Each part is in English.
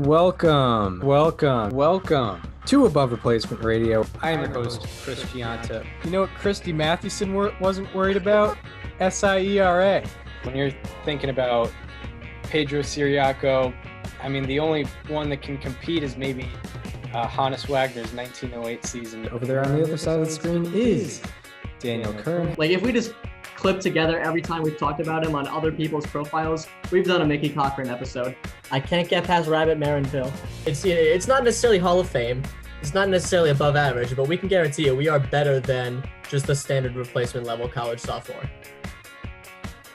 Welcome to Above Replacement Radio. I am your host, Chris Gianta. You know what Christy Mathewson wasn't worried about? SIERA. When you're thinking about Pedro Ciriaco, I mean, the only one that can compete is maybe Hannes Wagner's 1908 season. Over there on the other side of the screen is Daniel Kern. Like, if we just clip together every time we've talked about him on other people's profiles, we've done a Mickey Cochran episode. I can't get past Rabbit Marinville. It's not necessarily Hall of Fame. It's not necessarily above average, but we can guarantee you we are better than just the standard replacement level college sophomore.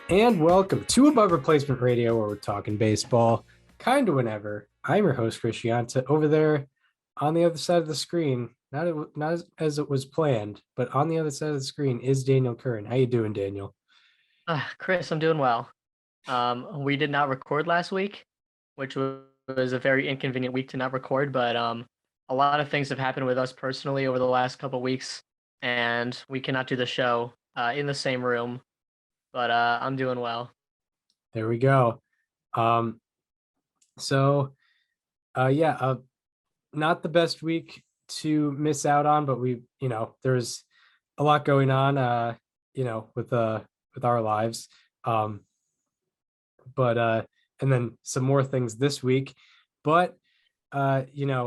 And welcome to Above Replacement Radio, where we're talking baseball, kind of whenever. I'm your host, Chris Gianta. Over there on the other side of the screen, not as it was planned, but on the other side of the screen is Daniel Kern. How you doing, Daniel? Chris, I'm doing well. We did not record last week, which was a very inconvenient week to not record, but a lot of things have happened with us personally over the last couple of weeks, and we cannot do the show in the same room, but I'm doing well. There we go. Not the best week to miss out on, but there's a lot going on, with our lives. And then some more things this week, but the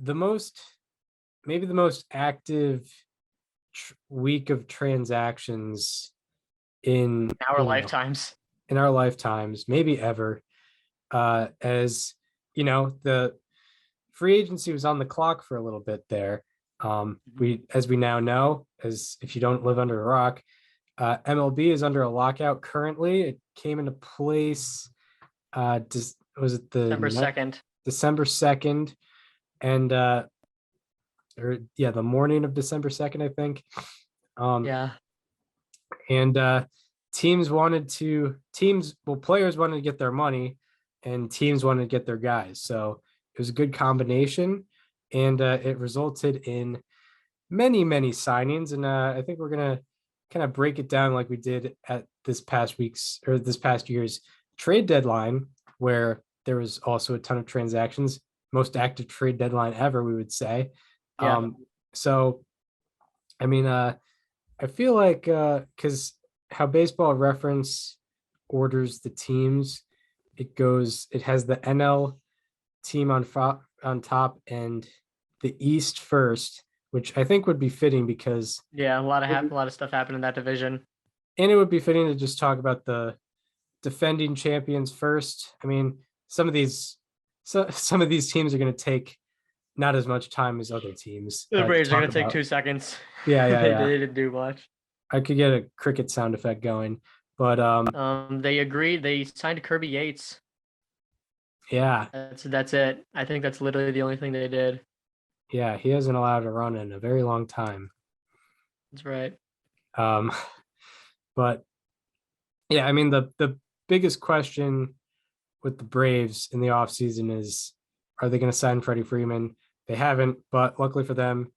most active week of transactions in our lifetimes, maybe ever, as the free agency was on the clock for a little bit there. As we now know, as if you don't live under a rock, MLB is under a lockout currently. It came into place was it December 2nd? December 2nd, and the morning of December 2nd, I think. And players wanted to get their money, and teams wanted to get their guys. So it was a good combination, and it resulted in many, many signings. And I think we're gonna kind of break it down like we did at this past year's trade deadline, where there was also a ton of transactions, most active trade deadline ever, we would say. Yeah. I feel like because how Baseball Reference orders the teams, it has the NL team on top and the East first, which I think would be fitting because a lot of stuff happened in that division, and it would be fitting to just talk about the defending champions first. I mean, some of these teams are going to take not as much time as other teams. The Braves are going to take 2 seconds. Yeah. They didn't do much. I could get a cricket sound effect going, but they agreed. They signed Kirby Yates. Yeah, that's it. I think that's literally the only thing they did. Yeah, he hasn't allowed a run in a very long time. That's right. But yeah, I mean, the biggest question with the Braves in the offseason is, are they going to sign Freddie Freeman? They haven't, but luckily for them,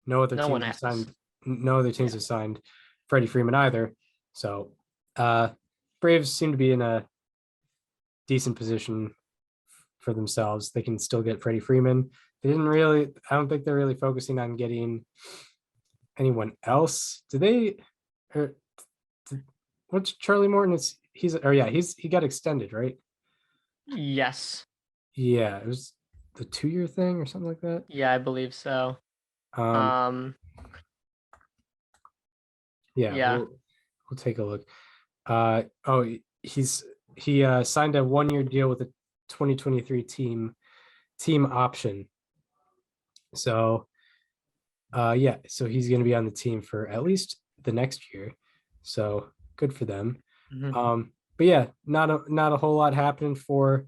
no other teams have signed Freddie Freeman either. So Braves seem to be in a decent position for themselves. They can still get Freddie Freeman. I don't think they're really focusing on getting anyone else. What's Charlie Morton? He got extended, right? Yes. Yeah, it was the 2-year thing or something like that. Yeah, I believe so. We'll take a look. He signed a 1-year deal with a 2023 team option. So so he's going to be on the team for at least the next year. So good for them. Mm-hmm. But yeah, not a whole lot happening for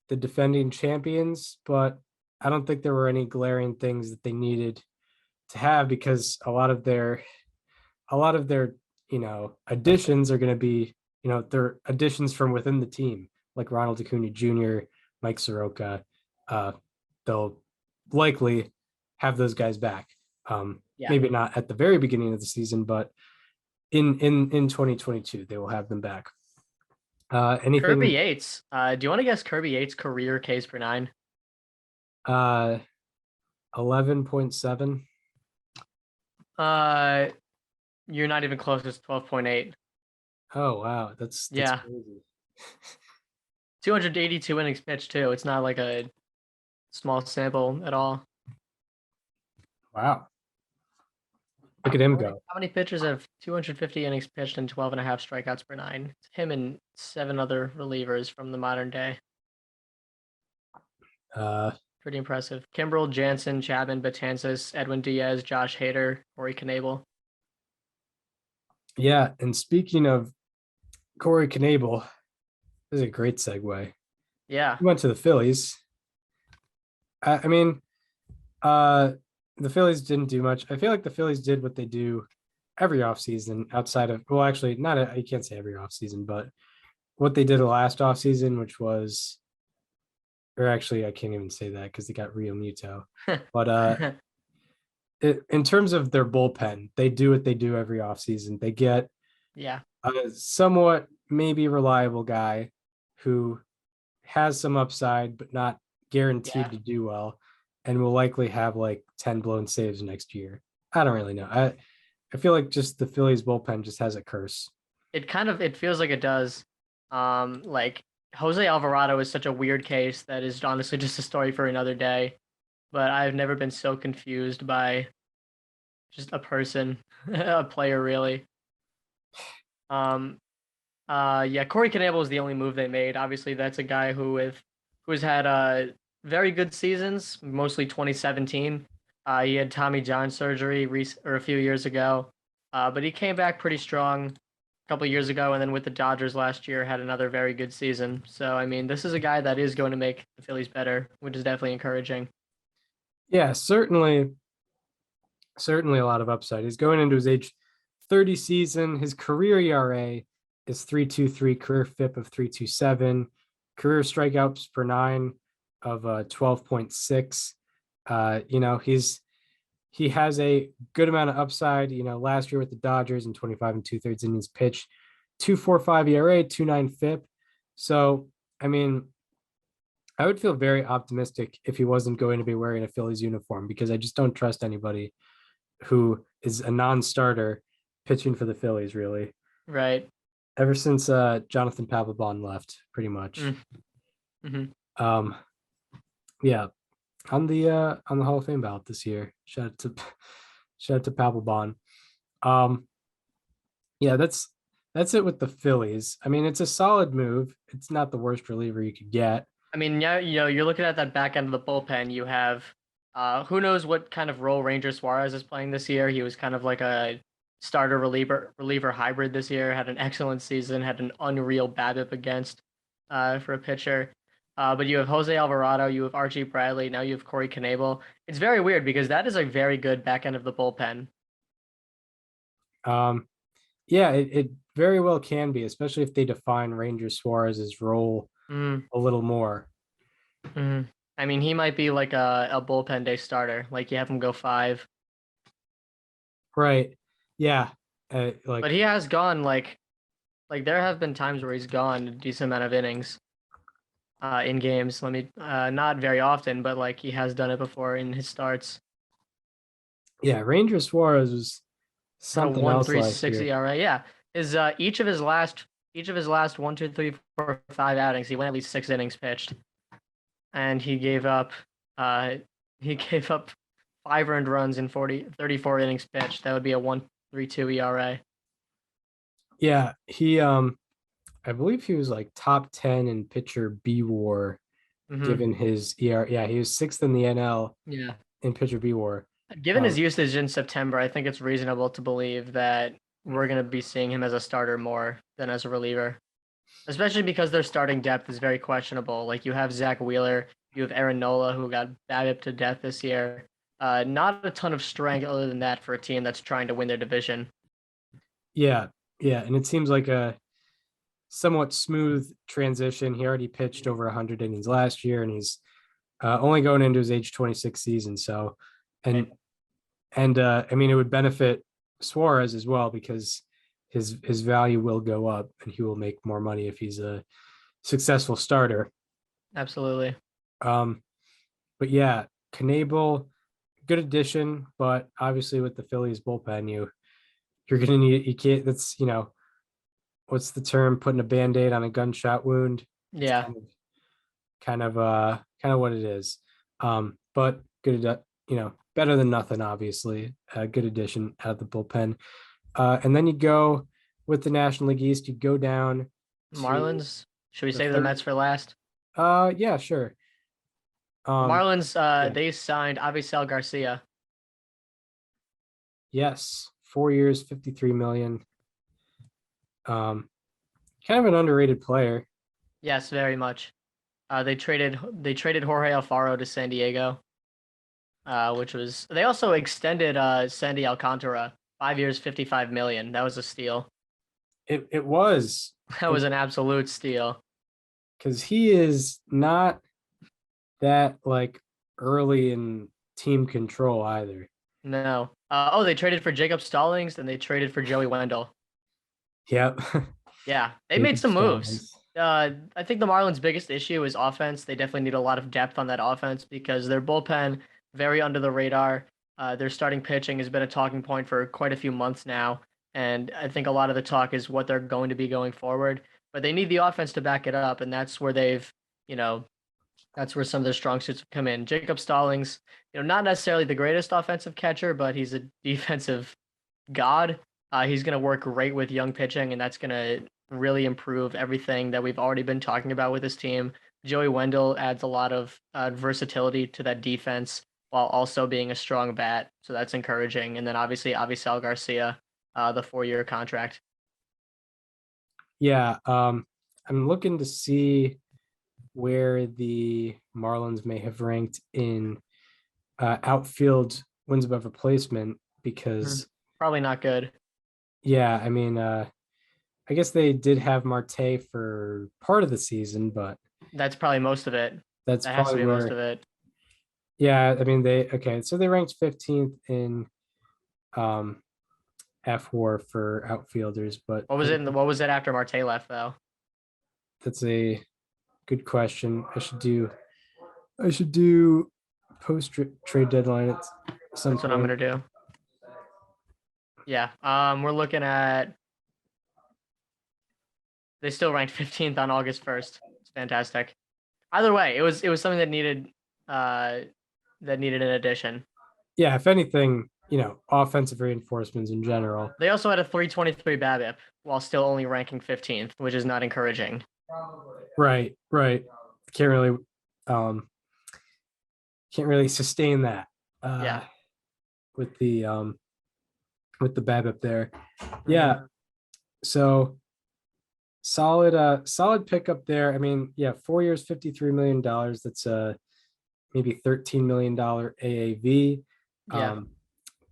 the defending champions, but I don't think there were any glaring things that they needed to have, because a lot of their additions are going to be, they're additions from within the team, like Ronald Acuna Jr., Mike Soroka. They'll likely have those guys back. Maybe not at the very beginning of the season, but in 2022 they will have them back. Kirby Yates. Do you want to guess Kirby Yates' career Ks per nine? 11.7. You're not even close. It's 12.8. Oh wow, that's Yeah. crazy. 282 innings pitched too. It's not like a small sample at all. Wow. Look at him go. How many pitchers have 250 innings pitched and 12 and a half strikeouts per nine? It's him and 7 other relievers from the modern day. Pretty impressive. Kimbrel, Jansen, Chapman, Betances, Edwin Diaz, Josh Hader, Corey Knebel. Yeah, and speaking of Corey Knebel, this is a great segue. Yeah. He went to the Phillies. I mean, the Phillies didn't do much. I feel like the Phillies did what they do every offseason outside of, well, actually, you can't say every offseason, but what they did the last offseason, which was, or actually, I can't even say that because they got Rio Muto. But in terms of their bullpen, they do what they do every offseason. They get yeah, a somewhat maybe reliable guy who has some upside, but not guaranteed to do well, and will likely have like 10 blown saves next year. I don't really know. I feel like just the Phillies bullpen just has a curse. it feels like it does. Like Jose Alvarado is such a weird case that is honestly just a story for another day. But I've never been so confused by just a person, a player really. Yeah, Corey Knebel is the only move they made. Obviously, that's a guy who's had very good seasons, mostly 2017. He had Tommy John surgery a few years ago, but he came back pretty strong a couple years ago, and then with the Dodgers last year had another very good season. So I mean, this is a guy that is going to make the Phillies better, which is definitely encouraging. Yeah, certainly a lot of upside. He's going into his age 30 season. His career ERA is 3.23, career FIP of 3.27, career strikeouts per nine of 12.6. He has a good amount of upside. Last year with the Dodgers in 25 and 2/3 innings pitched, 2.45 ERA, 2.9 FIP. So, I mean, I would feel very optimistic if he wasn't going to be wearing a Phillies uniform because I just don't trust anybody who is a non-starter pitching for the Phillies, really. Right. Ever since Jonathan Papelbon left, pretty much. Mm-hmm. Yeah, on the Hall of Fame ballot this year. Shout out to Papelbon. Yeah, that's it with the Phillies. I mean, it's a solid move. It's not the worst reliever you could get. I mean, yeah, you're looking at that back end of the bullpen. You have, who knows what kind of role Ranger Suarez is playing this year. He was kind of like a starter reliever hybrid this year. Had an excellent season. Had an unreal BABIP against, for a pitcher. But you have Jose Alvarado. You have Archie Bradley. Now you have Corey Knebel. It's very weird because that is a very good back end of the bullpen. Yeah, it very well can be, especially if they define Ranger Suarez's role a little more. I mean, he might be like a bullpen day starter. Like you have him go 5. Right. Yeah. But he has gone like there have been times where he's gone a decent amount of innings in games. Not very often, but like he has done it before in his starts. Yeah, Ranger Suarez was something else last 1.36 year. ERA. Yeah, his each of his last 1, 2, 3, 4, 5 outings, he went at least 6 innings pitched, and he gave up 5 earned runs in 34 innings pitched. That would be a 1.32 ERA. Yeah, he I believe he was like top 10 in pitcher B WAR given his ERA. Yeah, he was 6th in the NL in pitcher B WAR. Given his usage in September, I think it's reasonable to believe that we're going to be seeing him as a starter more than as a reliever, especially because their starting depth is very questionable. Like you have Zach Wheeler, you have Aaron Nola, who got BABIP to death this year. Not a ton of strength other than that for a team that's trying to win their division. Yeah, and it seems like a somewhat smooth transition. He already pitched over 100 innings last year, and he's only going into his age 26 season. So, I mean, it would benefit Suarez as well because his value will go up, and he will make more money if he's a successful starter. Absolutely. but yeah, Knable, good addition, but obviously with the Phillies bullpen, you're gonna need you can't that's what's the term, putting a band-aid on a gunshot wound. It's Yeah. kind of what it is. But good, better than nothing, obviously. A good addition out of the bullpen. And then you go with the National League East, you go down to Marlins. Should we the save the third. Mets for last? Yeah, sure. The Marlins, Yeah. they signed Avisail Garcia. Yes, 4 years, 53 million. Kind of an underrated player. Yes, very much. They traded Jorge Alfaro to San Diego, which was they also extended Sandy Alcantara 5 years, 55 million. That was a steal. It was That was an absolute steal. because he is not that like early in team control either. No. Oh, they traded for Jacob Stallings and they traded for Joey Wendell. Yep. Yeah, they made Jacob some moves. Stallings. I think the Marlins' biggest issue is offense. They definitely need a lot of depth on that offense because their bullpen very under the radar. Their starting pitching has been a talking point for quite a few months now, and I think a lot of the talk is what they're going to be going forward. But they need the offense to back it up, and that's where you know, that's where some of their strong suits have come in. Jacob Stallings, not necessarily the greatest offensive catcher, but he's a defensive god. He's going to work great with young pitching, and that's going to really improve everything that we've already been talking about with this team. Joey Wendell adds a lot of versatility to that defense while also being a strong bat, so that's encouraging. And then obviously Avisail Garcia, the 4-year contract. Yeah. I'm looking to see where the Marlins may have ranked in outfield wins above replacement because Probably not good. yeah, I mean, I guess they did have Marte for part of the season, but That's probably most of it. that's That has to probably be most where. of it. Yeah, I mean so they ranked 15th in um F WAR for outfielders, but What was it? What was it after Marte left though? that's a good question. I should do post trade deadline at some That's what I'm point. gonna do. Yeah. We're looking at they still ranked 15th on August 1st. It's fantastic. Either way, it was something uh that needed an addition. Yeah, if anything, offensive reinforcements in general. They also had a 323 BABIP while still only ranking 15th, which is not encouraging. Right, right. Can't really um can't really sustain that Yeah. with the BABIP there. Yeah. So solid pickup there. I mean, yeah, 4 years, $53 million. That's maybe $13 million AAV. Yeah.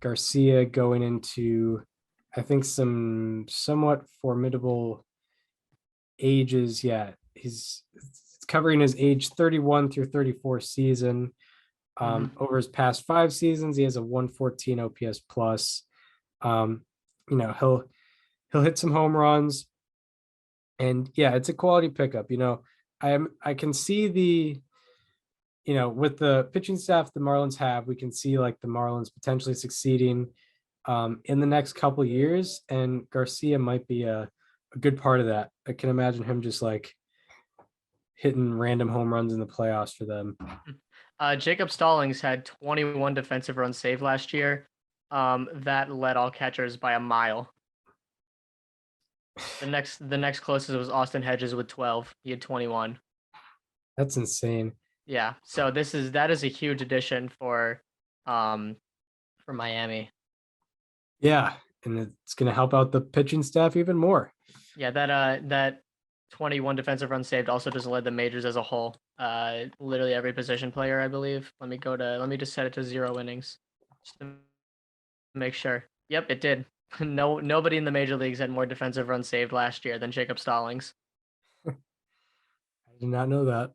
Garcia going into, I think, some somewhat formidable ages. Yeah, he's covering his age 31 through 34 season. Over his past 5 seasons, he has a 114 OPS plus. He'll hit some home runs, and yeah, it's a quality pickup. I can see with the pitching staff the Marlins have, we can see like the Marlins potentially succeeding in the next couple years, and Garcia might be a good part of that. I can imagine him just like hitting random home runs in the playoffs for them. Jacob Stallings had 21 defensive runs saved last year. That led all catchers by a mile. The next closest was Austin Hedges with 12. He had 21. That's insane. Yeah. So that is a huge addition for Miami. Yeah, and it's going to help out the pitching staff even more. Yeah, that 21 defensive runs saved also just led the majors as a whole. Literally every position player, I believe. Let me just set it to 0 innings just to make sure. Yep, it did. Nobody in the major leagues had more defensive runs saved last year than Jacob Stallings. I did not know that.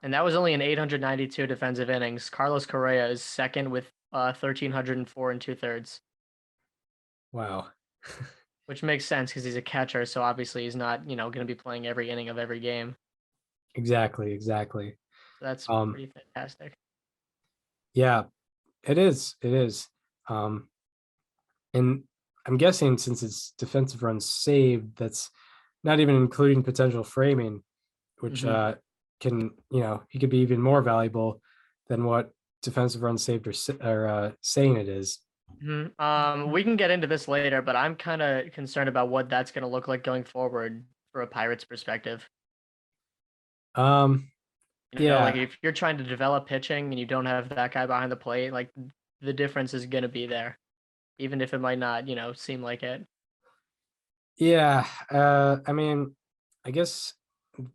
And that was only in 892 defensive innings. Carlos Correa is second with 1,304 and 2/3. Wow. Which makes sense because he's a catcher, so obviously he's not, going to be playing every inning of every game. Exactly. So that's pretty fantastic. Yeah, it is. It is. Um, and I'm guessing since it's defensive runs saved, that's not even including potential framing, which Mhm. can, he could be even more valuable than what defensive runs saved are saying it is. We can get into this later, but I'm kind of concerned about what that's going to look like going forward for a Pirates perspective. Um, Like yeah, if you're trying to develop pitching and you don't have that guy behind the plate, like the difference is going to be there, even if it might not, seem like it. yeah. I mean, I guess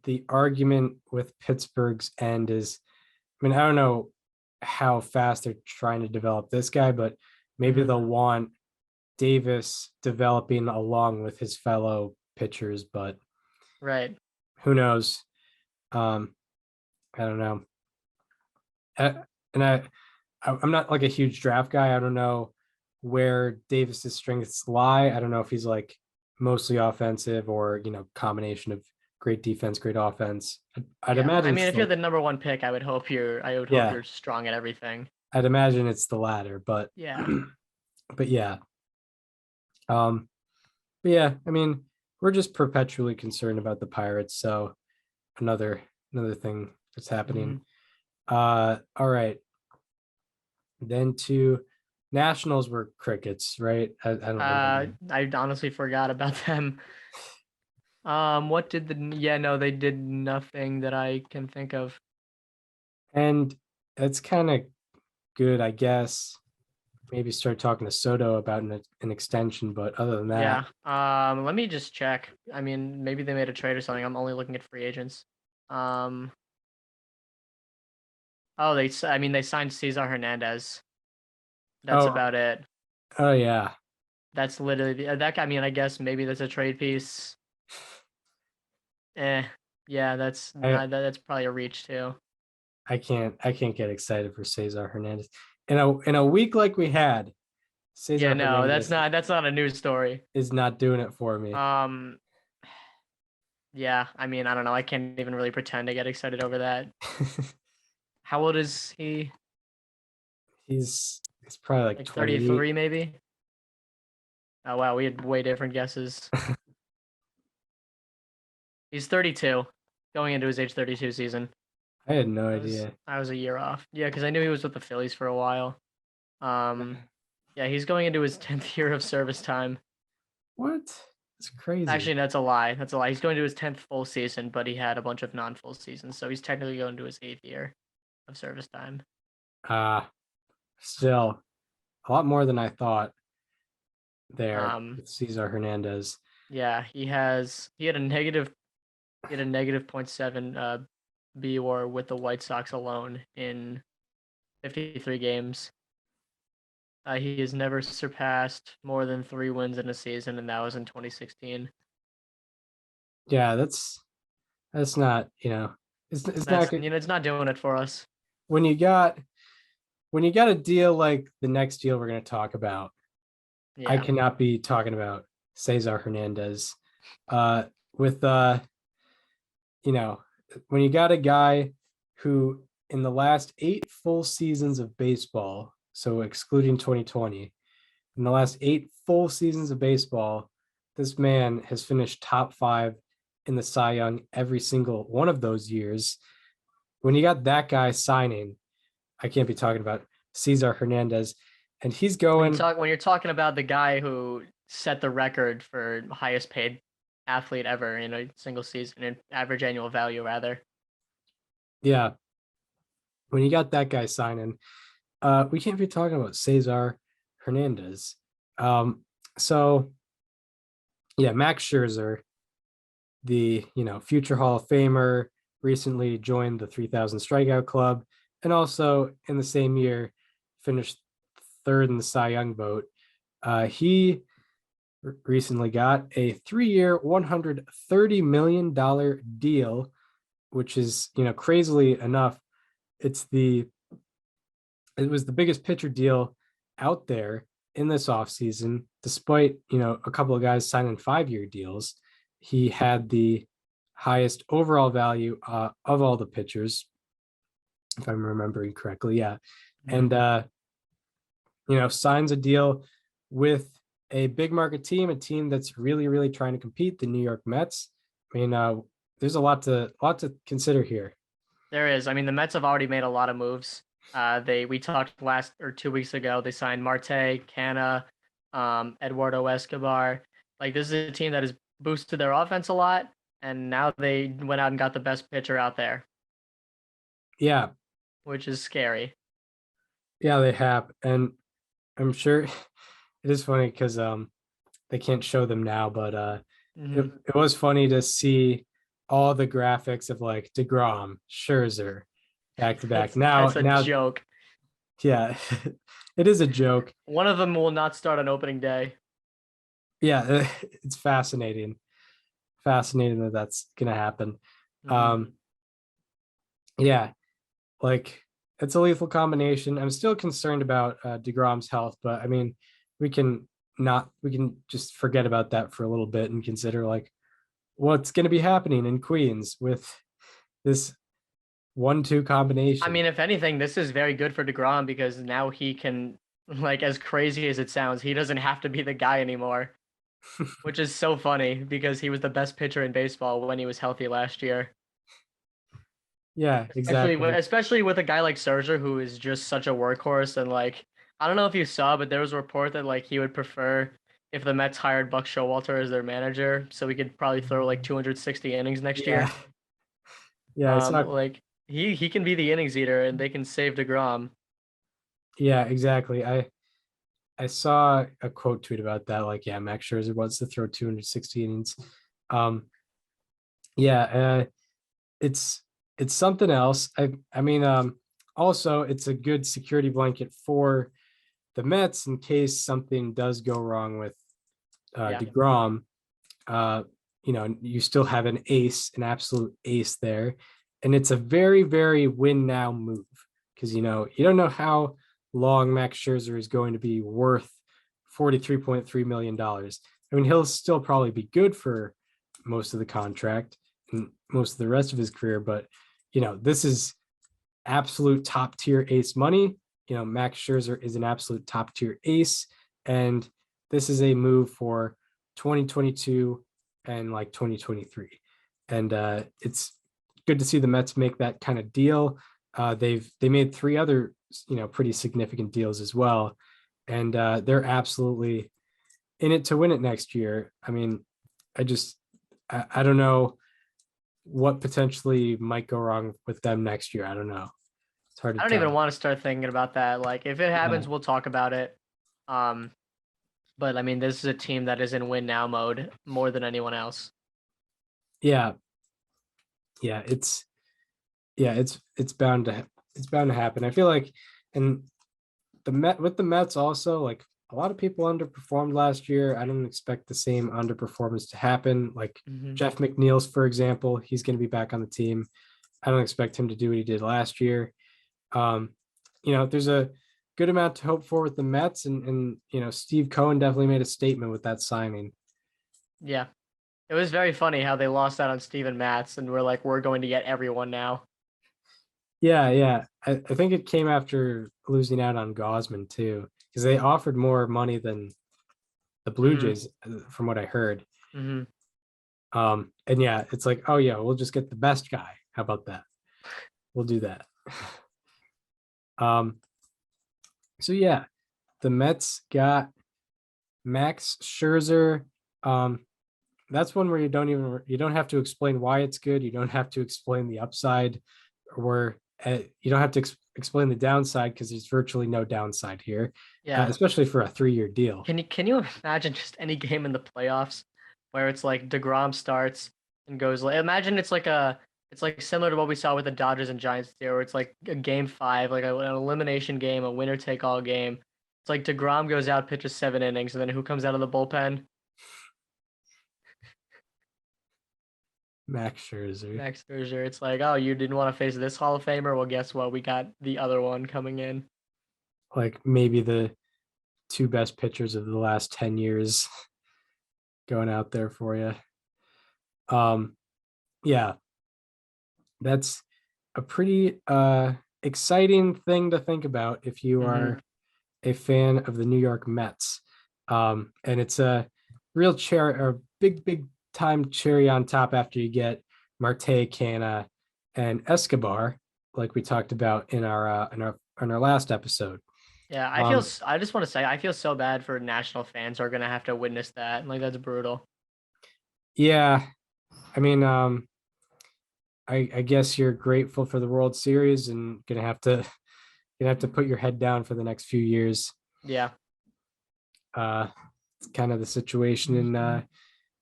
the argument with Pittsburgh's end is, I mean, I don't know how fast they're trying to develop this guy, but maybe Mhm. they'll want Davis developing along with his fellow pitchers, but Right. who knows? I don't know. Uh, and I'm not like a huge draft guy. I don't know where Davis's strengths lie. I don't know if he's like mostly offensive or combination of great defense, great offense. I'd Yeah. I imagine mean, it's if you're the the number one pick, I would hope yeah. you're strong at everything. I'd imagine it's the latter, but Yeah. but yeah. Um, but yeah, I mean, we're just perpetually concerned about the Pirates, so another another thing that's happening. Mhm. All right. Then to Nationals were crickets, right? I don't remember. I honestly forgot about them. What did yeah, no, they did nothing that I can think of. And it's kind of good, I guess. Maybe start talking to Soto about an extension, but other than that, Yeah. Let me just check. I mean, maybe they made a trade or something. I'm only looking at free agents. Um, oh, I mean, they signed Cesar Hernandez. That's oh, about it. oh yeah, That's literally that guy. I mean, I guess maybe that's a trade piece. Eh, yeah, that's I not that's probably a reach too. I can't get excited for Cesar Hernandez in a week like we had. Yeah, Cesar no, Hernandez that's not a news story. is not doing it for me. Um, yeah, I mean, I don't know. I can't even really pretend to get excited over that. How old is he? He's probably like Like 28. 33, maybe? Oh, wow, we had way different guesses. He's 32, going into his age 32 season. I had no idea. I was a year off. Yeah, because I knew he was with the Phillies for a while. Um, yeah, he's going into his 10th year of service time. What? It's crazy. Actually, that's a lie. That's a lie. He's going to his 10th full season, but he had a bunch of non-full seasons, so he's technically going to his 8th year of service time. Still a lot more than I thought there Um, with Cesar Hernandez. yeah, he had a negative .7 BWAR with the White Sox alone in 53 games. He has never surpassed more than 3 wins in a season, and that was in 2016. Yeah, that's not, it's not That's good it's not doing it for us. when you got a deal like the next deal we're going to talk about. I Yeah. cannot be talking about Cesar Hernandez with you know, when you got a guy who in the last 8 full seasons of baseball, so excluding 2020, in the last 8 full seasons of baseball, this man has finished top 5 in the Cy Young every single one of those years. When you got that guy signing, I can't be talking about Cesar Hernandez, and he's going. When you're talking about the guy who set the record for highest paid athlete ever in a single season in average annual value rather. Yeah, when you got that guy signing, we can't be talking about Cesar Hernandez. So yeah, Max Scherzer, the future Hall of Famer, recently joined the 3,000 strikeout club, and also in the same year finished third in the Cy Young vote. He recently got a 3-year, $130 million deal, which is crazily enough, it was the biggest pitcher deal out there in this offseason, despite a couple of guys signing 5-year deals. He had the highest overall value of all the pitchers. if I'm remembering correctly. Yeah. Mhm. And signs a deal with a big market team, a team that's really, really trying to compete, the New York Mets. I mean, there's a lot to consider here. There is. I mean, the Mets have already made a lot of moves. We talked last or 2 weeks ago. They signed Marte, Canna, Eduardo Escobar. Like, this is a team that has boosted their offense a lot, and now they went out and got the best pitcher out there, Yeah, which is scary. yeah, they have. And I'm sure it is funny because they can't show them now, but Mhm. it was funny to see all the graphics of like DeGrom, Scherzer, back to back. That's a Now, joke. yeah, it is a joke. One of them will not start on opening day. Yeah, it's fascinating. Fascinating that that's gonna happen. Mhm. Um, yeah, like it's a lethal combination. I'm still concerned about DeGrom's health, but I mean, we can just forget about that for a little bit and consider like what's going to be happening in Queens with this 1-2 I combination. mean, if anything, this is very good for DeGrom because now he can, like, as crazy as it sounds, he doesn't have to be the guy anymore, which is so funny because he was the best pitcher in baseball when he was healthy last year. Yeah, Especially with, exactly. especially with a guy like Scherzer who is just such a workhorse and like I don't know if you saw, but there was a report that like he would prefer if the Mets hired Buck Showalter as their manager, so he could probably throw like 260 innings next Yeah, year. yeah, it's not. Like he can be the innings eater and they can save DeGrom. Yeah, exactly. I saw a quote tweet about that. Like, yeah, Max Scherzer wants to throw 260 innings. Um, yeah, it's it's something else. I mean, also it's a good security blanket for the Mets in case something does go wrong with Yeah. DeGrom. Uh, you still have an ace, an absolute ace there, and it's a very, very win now move because you don't know how long Max Scherzer is going to be worth $43.3 million. I mean, he'll still probably be good for most of the contract and most of the rest of his career, but this is absolute top tier ace money. Max Scherzer is an absolute top tier ace, and this is a move for 2022 and like 2023. And it's good to see the Mets make that kind of deal. They made 3 other pretty significant deals as well, and they're absolutely in it to win it next year. I mean, I just I don't know what potentially might go wrong with them next year. I don't know. It's hard to I don't even tell. want to start thinking about that. Like if it Yeah. happens, we'll talk about it. Um, but I mean, this is a team that is in win now mode more than anyone else. Yeah, yeah, it's bound to happen. I feel like, and the Mets also, like a lot of people underperformed last year. I don't expect the same underperformance to happen. Like Mhm. Jeff McNeil's, for example, he's going to be back on the team. I don't expect him to do what he did last year. Um, there's a good amount to hope for with the Mets, and Steve Cohen definitely made a statement with that signing. Yeah. It was very funny how they lost out on Steven Matz and we're like, we're going to get everyone now. Yeah, yeah. I think it came after losing out on Gausman too, because they offered more money than the Blue Hmm. Jays, from what I heard. Hmm. And yeah, it's like, oh yeah, we'll just get the best guy. How about that? We'll do that. Um, so yeah, the Mets got Max Scherzer. Um, that's one where you don't have to explain why it's good. You don't have to explain the upside, or you don't have to explain the downside because there's virtually no downside here, Yeah. especially for a 3-year deal. Can you imagine just any game in the playoffs where it's like DeGrom starts and goes like imagine it's like similar to what we saw with the Dodgers and Giants there, where it's like a game five, like an elimination game, a winner take all game. It's like DeGrom goes out, pitches 7 innings, and then who comes out of the bullpen? Max Scherzer, Max Frazier. It's like, oh, you didn't want to face this Hall of Famer? Well, guess what? We got the other one coming in. like maybe the 2 best pitchers of the last 10 years going out there for you. Yeah, that's a pretty exciting thing to think about if you are a fan of the New York Mets. And it's a real cherry or big time cherry on top after you get Marte, Canna, and Escobar, like we talked about in our last episode. Yeah, I just want to say I feel so bad for national fans who are gonna have to witness that. Like that's brutal. Yeah, I mean, I guess you're grateful for the World Series and gonna have to put your head down for the next few years. Yeah. It's kind of the situation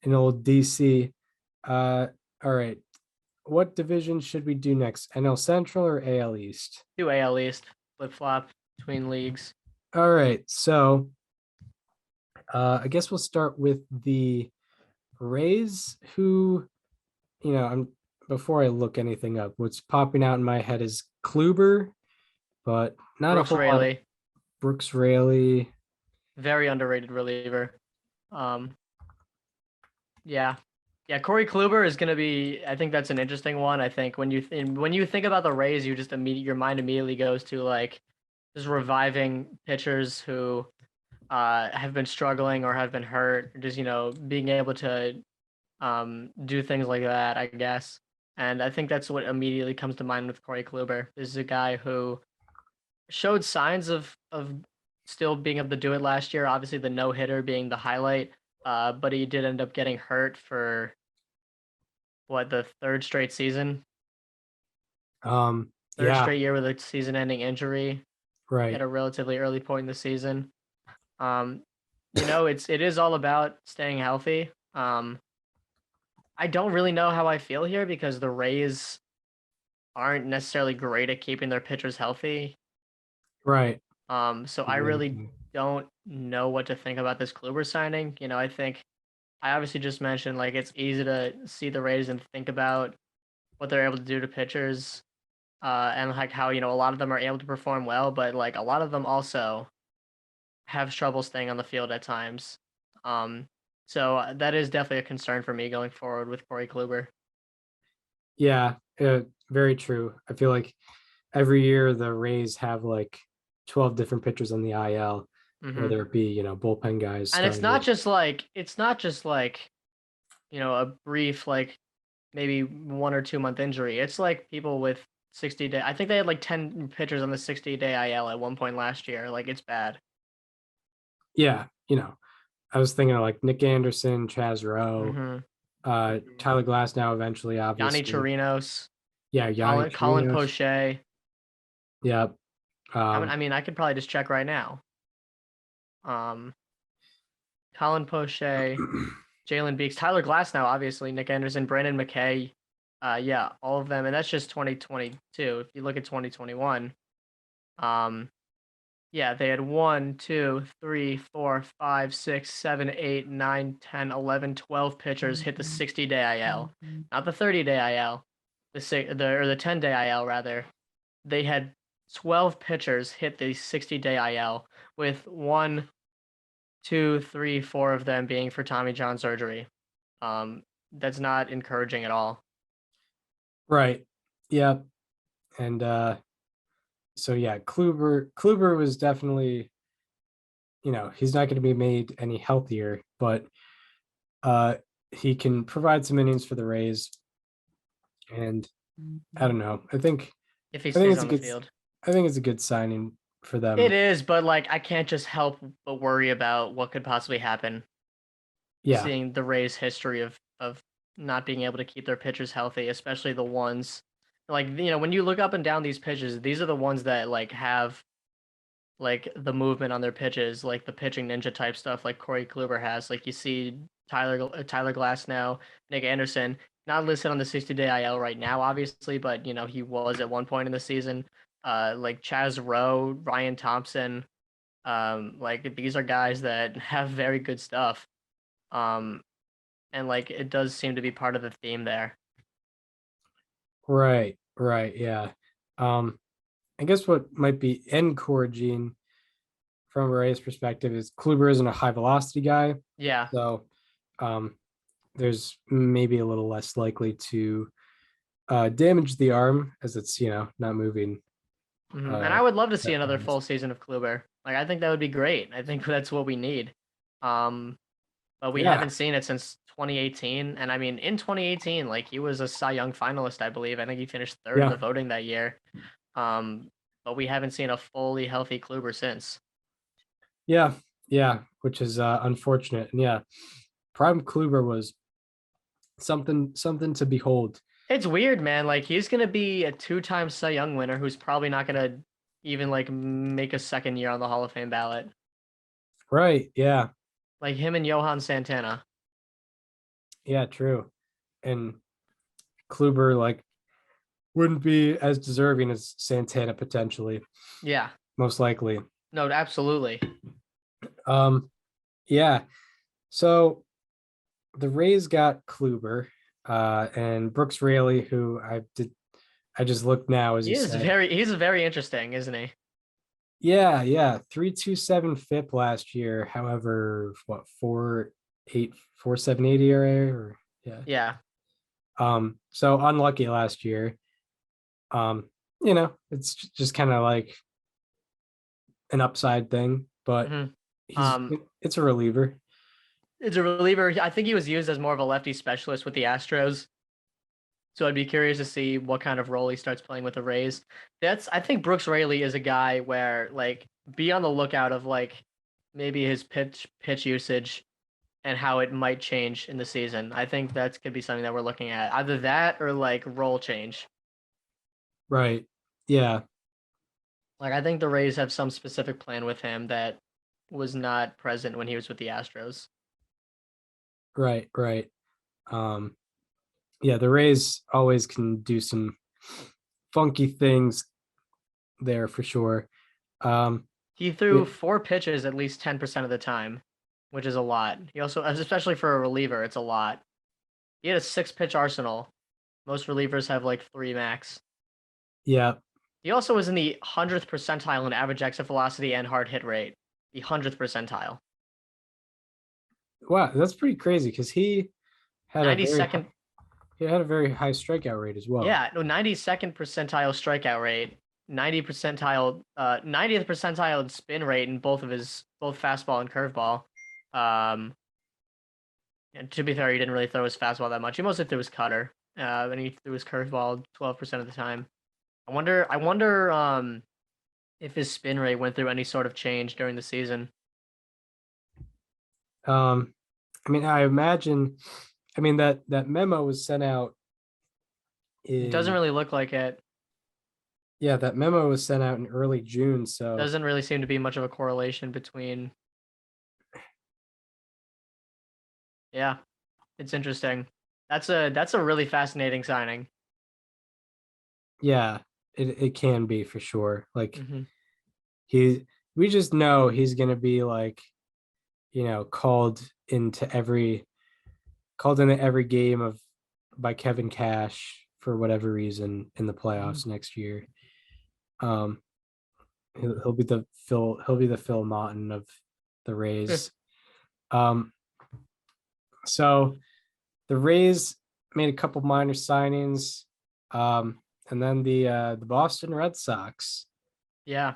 in old DC. All right, what division should we do next? NL Central or AL East? Do AL East flip flop between leagues. All right, so I guess we'll start with the Rays, who, I'm before I look anything up, what's popping out in my head is Kluber, but not Brooks a whole lot of Raley, Brooks Raley. very underrated reliever. Um, yeah, yeah. Corey Kluber is gonna be. I think that's an interesting one. I think when you think about the Rays, your mind immediately goes to like just reviving pitchers who have been struggling or have been hurt, or just being able to do things like that, I guess. And I think that's what immediately comes to mind with Corey Kluber. This is a guy who showed signs of still being able to do it last year. Obviously, the no hitter being the highlight, but he did end up getting hurt for what, the third straight season, third Yeah, straight year with a season-ending injury at right. a relatively early point in the season. Um, it is all about staying healthy. I don't really know how I feel here because the Rays aren't necessarily great at keeping their pitchers healthy. Right. So I really don't know what to think about this Kluber signing. I think I obviously just mentioned like it's easy to see the Rays and think about what they're able to do to pitchers, and like how a lot of them are able to perform well, but like a lot of them also have trouble staying on the field at times. Um, so that is definitely a concern for me going forward with Corey Kluber. Yeah, very true. I feel like every year the Rays have like 12 different pitchers on the IL, Hmm. whether it be, bullpen guys And starting to. it's not just like a brief like maybe 1 or 2 month injury. It's like people with 60-day. I think they had like 10 pitchers on the 60-day IL at one point last year. Like it's bad. Yeah, I was thinking of like Nick Anderson, Chaz Rowe, Mm-hmm. Tyler Glass now eventually, Yanni obviously. Chirinos, Yeah, Yanni Colin Chirinos. Poche. Yep. I mean, I could probably just check right now. Um, Colin Poche, Jalen Beeks, Tyler Glass now, obviously, Nick Anderson, Brandon McKay. Yeah, all of them. And that's just 2022. If you look at 2021, um, yeah, they had 1, 2, 3, 4, 5, 6, 7, 8, 9, 10, 11, 12 pitchers hit the 60-day IL, not the 30-day IL, the 10-day IL rather. They had 12 pitchers hit the 60-day IL, with 1, 2, 3, 4 of them being for Tommy John surgery. That's not encouraging at all. Right. Yep. And so yeah, Kluber was definitely, he's not going to be made any healthier, but uh he can provide some innings for the Rays. And I don't know. If he I think stays it's a on the good field. I think it's a good signing for It them. is, but like I can't just help but worry about what could possibly happen. Yeah. Seeing the Rays' history of not being able to keep their pitchers healthy, especially the ones like when you look up and down these pitches, these are the ones that like have like the movement on their pitches, like the pitching ninja type stuff, like Corey Kluber has. Like you see Tyler Glass now, Nick Anderson, not listed on the 60-day IL right now, obviously, but he was at one point in the season. Like Chaz Rowe, Ryan Thompson, like these are guys that have very good stuff. Um, and like it does seem to be part of the theme there. Right. Right. Yeah. Um, I guess what might be encouraging from a Rays perspective is Kluber isn't a high velocity guy. Yeah, So um there's maybe a little less likely to damage the arm as it's, not moving And I would love to see that another runs. full season of Kluber. Like, I think that would be great. I think that's what we need. But we Yeah. haven't seen it since 2018. And I mean, in 2018, like, he was a Cy Young finalist, I believe. I think he finished third in Yeah. the voting that year. But we haven't seen a fully healthy Kluber since. Yeah, which is unfortunate. And yeah, Prime Kluber was something to behold. It's weird, man. Like, he's gonna be a 2-time Cy Young winner who's probably not gonna even like make a second year on the Hall of Fame ballot. Right. Yeah. Like him and Johan Santana. Yeah, true. And Kluber like wouldn't be as deserving as Santana potentially, Yeah. most likely. No, absolutely. Yeah. So the Rays got Kluber, and Brooks Raley, who I just looked now as you said. He's very interesting, isn't he? Yeah, 3.27 FIP last year. However, what 4.7 ERA or yeah. Yeah. So unlucky last year. It's just kind of like an upside thing, but it's a reliever. It's a reliever. I think he was used as more of a lefty specialist with the Astros. So I'd be curious to see what kind of role he starts playing with the Rays. I think Brooks Raley is a guy where, like, be on the lookout of like maybe his pitch usage and how it might change in the season. I think that could be something that we're looking at. Either that or like role change. Right. Yeah. Like, I think the Rays have some specific plan with him that was not present when he was with the Astros. Right. Yeah, the Rays always can do some funky things there for sure. He threw 4 pitches at least 10% of the time, which is a lot. He also, especially for a reliever, it's a lot. He had a 6-pitch arsenal. Most relievers have like 3 max. Yeah. He also was in the 100th percentile in average exit velocity and hard hit rate. The 100th percentile. Wow, that's pretty crazy because he had 92nd. He had a very high strikeout rate as well. Yeah, no, 92nd percentile strikeout rate, 90th percentile in spin rate in both fastball and curveball. And to be fair, he didn't really throw his fastball that much. He mostly threw his cutter, and he threw his curveball 12% of the time. I wonder if his spin rate went through any sort of change during the season. I mean, I imagine. I mean that memo was sent out. It doesn't really look like it. Yeah, that memo was sent out in early June, so doesn't really seem to be much of a correlation between. Yeah, it's interesting. That's a really fascinating signing. Yeah, it can be for sure. Like we just know he's gonna be like, called into every game by Kevin Cash for whatever reason in the playoffs next year. He'll be the Phil Mawton of the Rays. So the Rays made a couple minor signings, and then the Boston Red Sox. Yeah.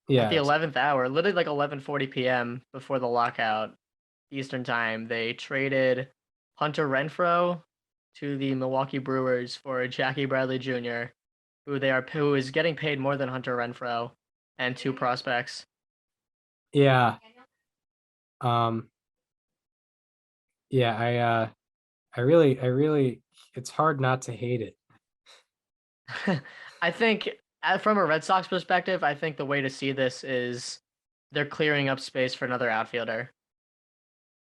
Yeah. At the 11th hour, literally like 11:40 p.m. before the lockout Eastern time, they traded Hunter Renfro to the Milwaukee Brewers for Jackie Bradley Jr., who is getting paid more than Hunter Renfro, and 2 prospects. Yeah. Yeah, I really it's hard not to hate it. I think from a Red Sox perspective, I think the way to see this is they're clearing up space for another outfielder.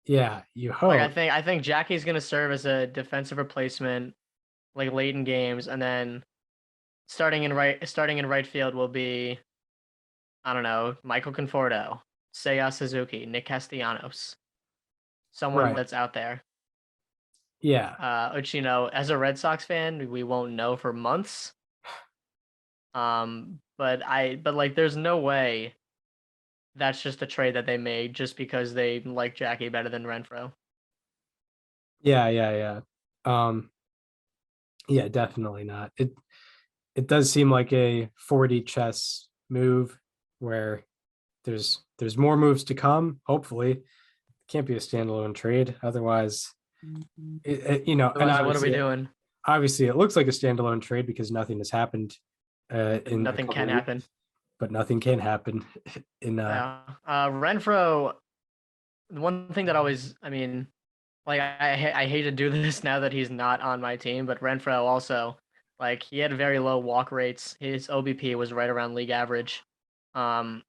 Yeah, you hope. Like, I think Jackie's gonna serve as a defensive replacement, like late in games, and then starting in right field will be, I don't know, Michael Conforto, Seiya Suzuki, Nick Castellanos, someone that's out there. Yeah. Which, as a Red Sox fan, we won't know for months. But like, there's no way that's just a trade that they made just because they like Jackie better than Renfro. Yeah. Yeah, definitely not. it does seem like a 4D chess move where there's more moves to come. Hopefully, it can't be a standalone trade. Otherwise, and Otherwise, what are we doing? obviously it looks like a standalone trade because nothing has happened in a Nothing couple can weeks, happen. but nothing can happen in Yeah. Renfro, the one thing that always, I mean, like I hate to do this now that he's not on my team, but Renfro also, like he had very low walk rates. His OBP was right around league average, um,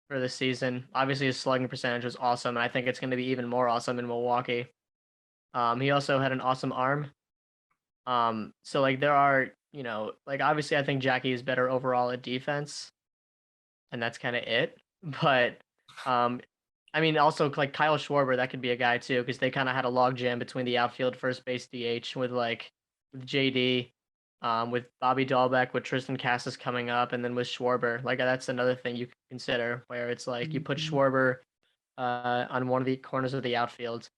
for the season. Obviously, his slugging percentage was awesome, and I think it's going to be even more awesome in Milwaukee. He also had an awesome arm. So like there are, like obviously I think Jackie is better overall at defense, and that's kind of it. But um, I mean, also like Kyle Schwarber, that could be a guy too, because they kind of had a log jam between the outfield, first base, DH with JD, with Bobby Dahlbeck, with Tristan Cassis coming up, and then with Schwarber. Like that's another thing you can consider, where it's like you put Schwarber on one of the corners of the outfield,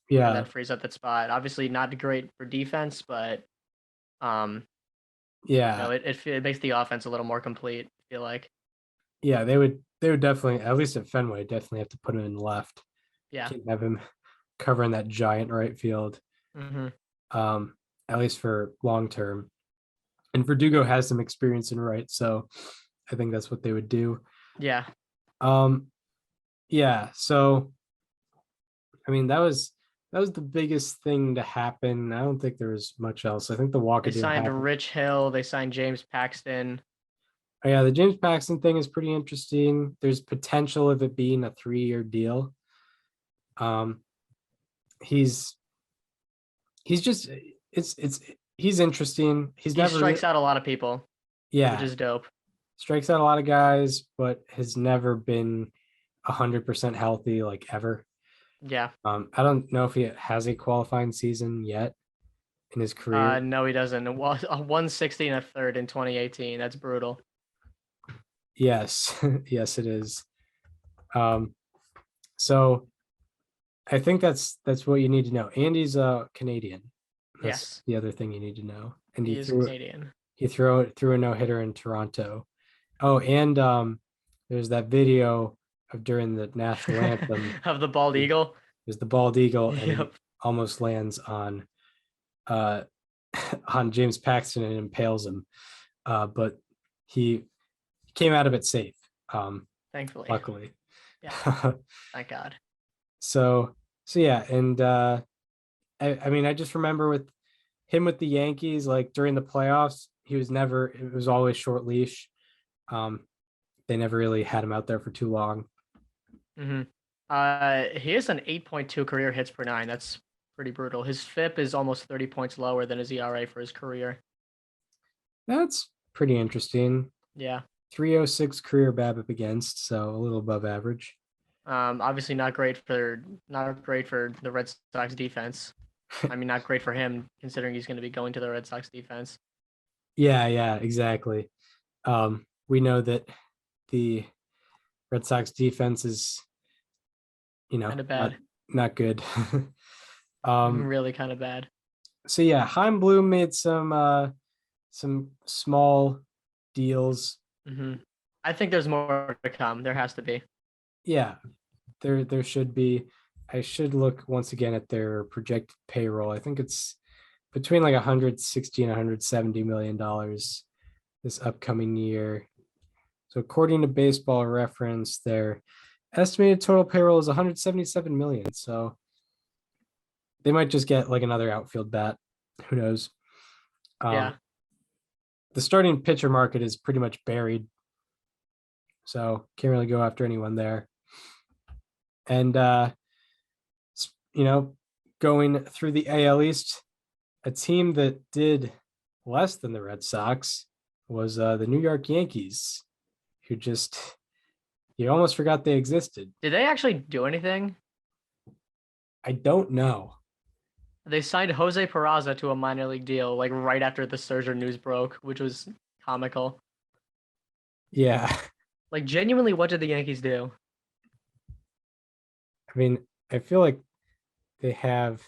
and yeah that frees up that spot. Obviously, not great for defense, but um, yeah it makes the offense a little more complete. I feel like, yeah they would definitely, at least at Fenway, definitely have to put him in left. yeah. Can't have him covering that giant right field, Mm-hmm. um, at least for long term. And Verdugo has some experience in right, so I think that's what they would do. Yeah, Um, yeah, so I mean that was the biggest thing to happen. I don't think there was much else. I think the walk they of doom signed happened. Rich Hill. They signed James Paxton. Oh, yeah, the James Paxton thing is pretty interesting. There's potential of it being a 3-year deal. Um, he's he's just it's he's interesting. He's He never strikes out a lot of people, which yeah, is dope. strikes out a lot of guys, but has never been 100% healthy like ever. Yeah. I don't know if he has a qualifying season yet in his career. No, he doesn't. Well, a 160 and a third in 2018. That's brutal. Yes, yes, it is. Um, so I think that's what you need to know. Andy's Canadian. That's Yes, the other thing you need to know. And he is Canadian. he threw a no hitter in Toronto. Oh, and there's that video of during the national anthem. Of the bald eagle. There's the bald eagle, and he Yep. almost lands on uh on James Paxton and impales him. But he came out of it safe. Thankfully. Luckily. Yeah. Thank God. so so yeah, and I mean I just remember with him with the Yankees, like during the playoffs, it was always short leash. Um, they never really had him out there for too long. Mm-hmm. He has an 8.2 career hits per nine. That's pretty brutal. His FIP is almost 30 points lower than his ERA for his career. That's pretty interesting. Yeah. 306 career BABIP against, so a little above average. Obviously not great for the Red Sox defense. I mean, not great for him considering he's going to be going to the Red Sox defense. Yeah, exactly. We know that the Red Sox defense is, Kind of not bad. not good. um, Really kind of bad. so yeah, Heim Bloom made some small deals. Hmm. I think there's more to come. There has to be. Yeah, there should be. I should look once again at their projected payroll. I think it's between like 160 and 170 million dollars this upcoming year. So according to Baseball Reference, their estimated total payroll is 177 million. So they might just get like another outfield bat. Who knows? Yeah. The starting pitcher market is pretty much buried. So can't really go after anyone there. And you know, going through the AL East, a team that did less than the Red Sox was the New York Yankees, who just you almost forgot they existed. Did they actually do anything? I don't know. They signed Jose Peraza to a minor league deal like right after the Scherzer news broke, which was comical. Yeah, Like genuinely, what did the Yankees do? I mean, I feel like they have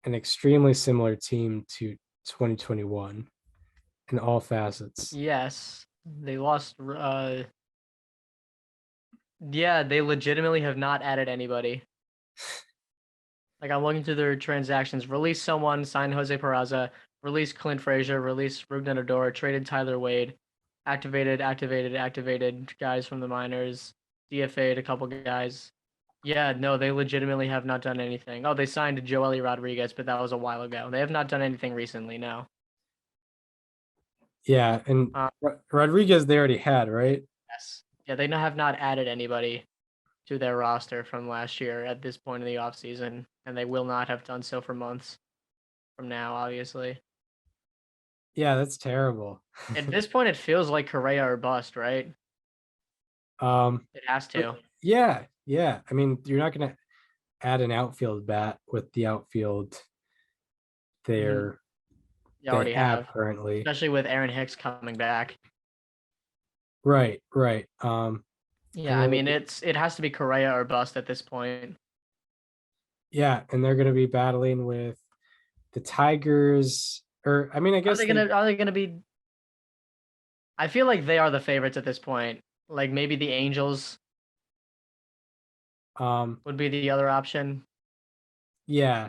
an extremely similar team to 2021. in all facets. Yes, they lost. Yeah, they legitimately have not added anybody. Like I'm looking through their transactions. Release someone, signed Jose Peraza, release Clint Frazier, release Rougned Odor, traded Tyler Wade, activated guys from the minors, DFA'd a couple guys. Yeah, no, they legitimately have not done anything. Oh, they signed Joely Rodriguez, but that was a while ago. They have not done anything recently, no. Yeah, and Uh, Rodriguez they already had, right? yes. Yeah, they have not added anybody to their roster from last year at this point in the offseason, and they will not have done so for months from now, obviously. Yeah, that's terrible. At this point, it feels like Correa or bust, right? It has But to. yeah. I mean, you're not gonna add an outfield bat with the outfield Mhm. there You they already have have, currently. especially with Aaron Hicks coming back. Right. Yeah, And I then mean it has to be Correa or bust at this point. yeah, and they're gonna be battling with the Tigers, or I mean, I guess they Are they gonna be I feel like they are the favorites at this point. Like maybe the Angels um would be the other option. yeah,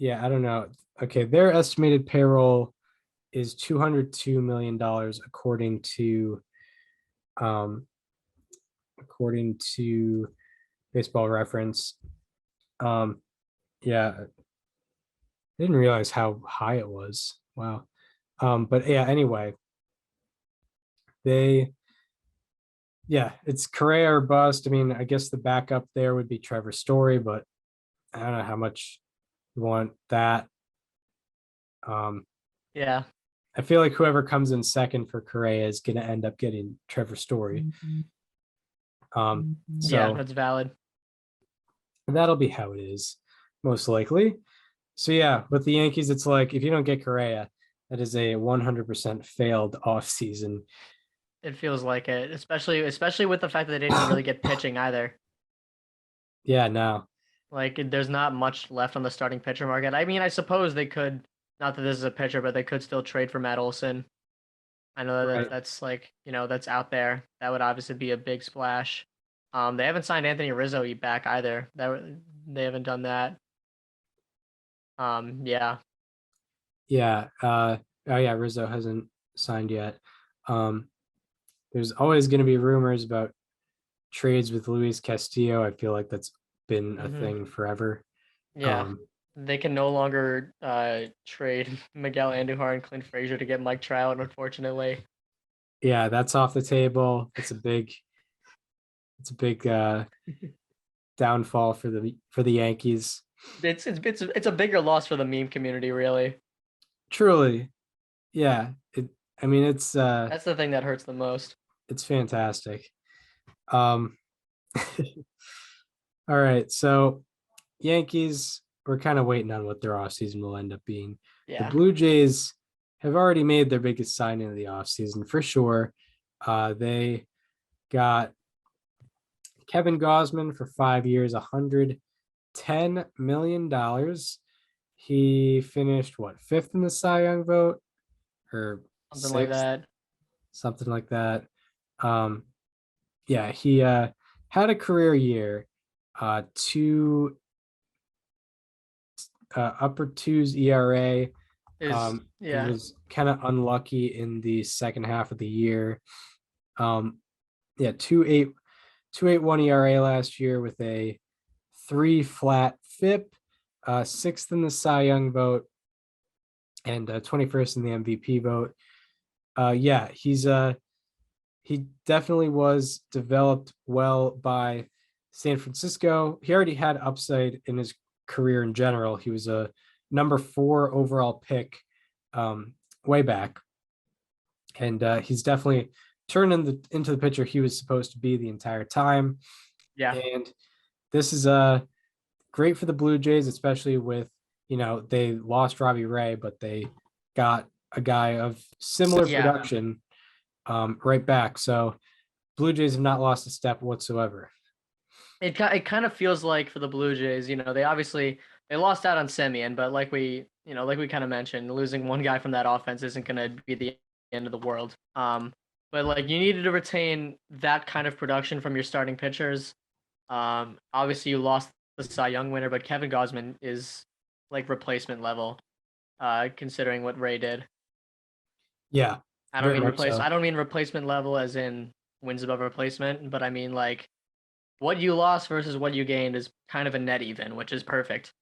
I don't know. Okay, their estimated payroll is $202 million um according to Baseball Reference. Um yeah, I didn't realize how high it was. Wow. But yeah, anyway, they yeah, it's Correa or bust. I mean, I guess the backup there would be Trevor Story, but I don't know how much you want that. Um, Yeah. I feel like whoever comes in second for Correa is going to end up getting Trevor Story. Yeah, So that's valid. that'll be how it is, most likely. So yeah, with the Yankees, it's like if you don't get Correa, that is a 100% failed off season. It feels like it, especially with the fact that they didn't really get pitching either. Yeah, no. Like there's not much left on the starting pitcher market. I mean, I suppose they could, not that this is a pitcher, but they could still trade for Matt Olson. I know that Right. that's like, that's out there. That would obviously be a big splash. They haven't signed Anthony Rizzo back either. They haven't done that. Yeah. Yeah. Oh yeah, Rizzo hasn't signed yet. Um, there's always going to be rumors about trades with Louise Castillo. I feel like that's been a Hmm. thing forever. Yeah. Um, They can no longer trade Miguel Andujar and Clint Frazier to get Mike Trout, unfortunately. yeah, that's off the table. It's a big downfall for the Yankees. It's a bigger loss for the meme community, really. Truly, yeah. I mean, That's the thing that hurts the most. it's fantastic. Um, all right, so Yankees, we're kind of waiting on what their offseason will end up being. The Yeah. Blue Jays have already made their biggest signing of the offseason for sure. They got Kevin Gausman for 5 years, $110 million. He finished what, fifth in the Cy Young vote or Something like sixth, that. something like that. Um, yeah, he had a career year, two upper twos ERA. And Yeah. was kind of unlucky in the second half of the year. Yeah, 2.81 ERA last year with a 3 flat FIP, sixth in the Cy Young vote, and 21st in the MVP vote. Yeah, he definitely was developed well by San Francisco. He already had upside in his career in general. He was a number 4 overall pick way back, and he's definitely turned into the pitcher he was supposed to be the entire time. Yeah. And this is great for the Blue Jays, especially with they lost Robbie Ray, but they got a guy of similar Yeah. production right back. So Blue Jays have not lost a step whatsoever. It kind of feels like for the Blue Jays, they obviously they lost out on Semien, but like we like we kind of mentioned, losing one guy from that offense isn't going to be the end of the world. But like you needed to retain that kind of production from your starting pitchers. Obviously you lost the Cy Young winner, but Kevin Gausman is like replacement level, considering what Ray did. Yeah, I don't very mean much so. I don't mean replacement level as in wins above replacement, but I mean like what you lost versus what you gained is kind of a net even, which is perfect.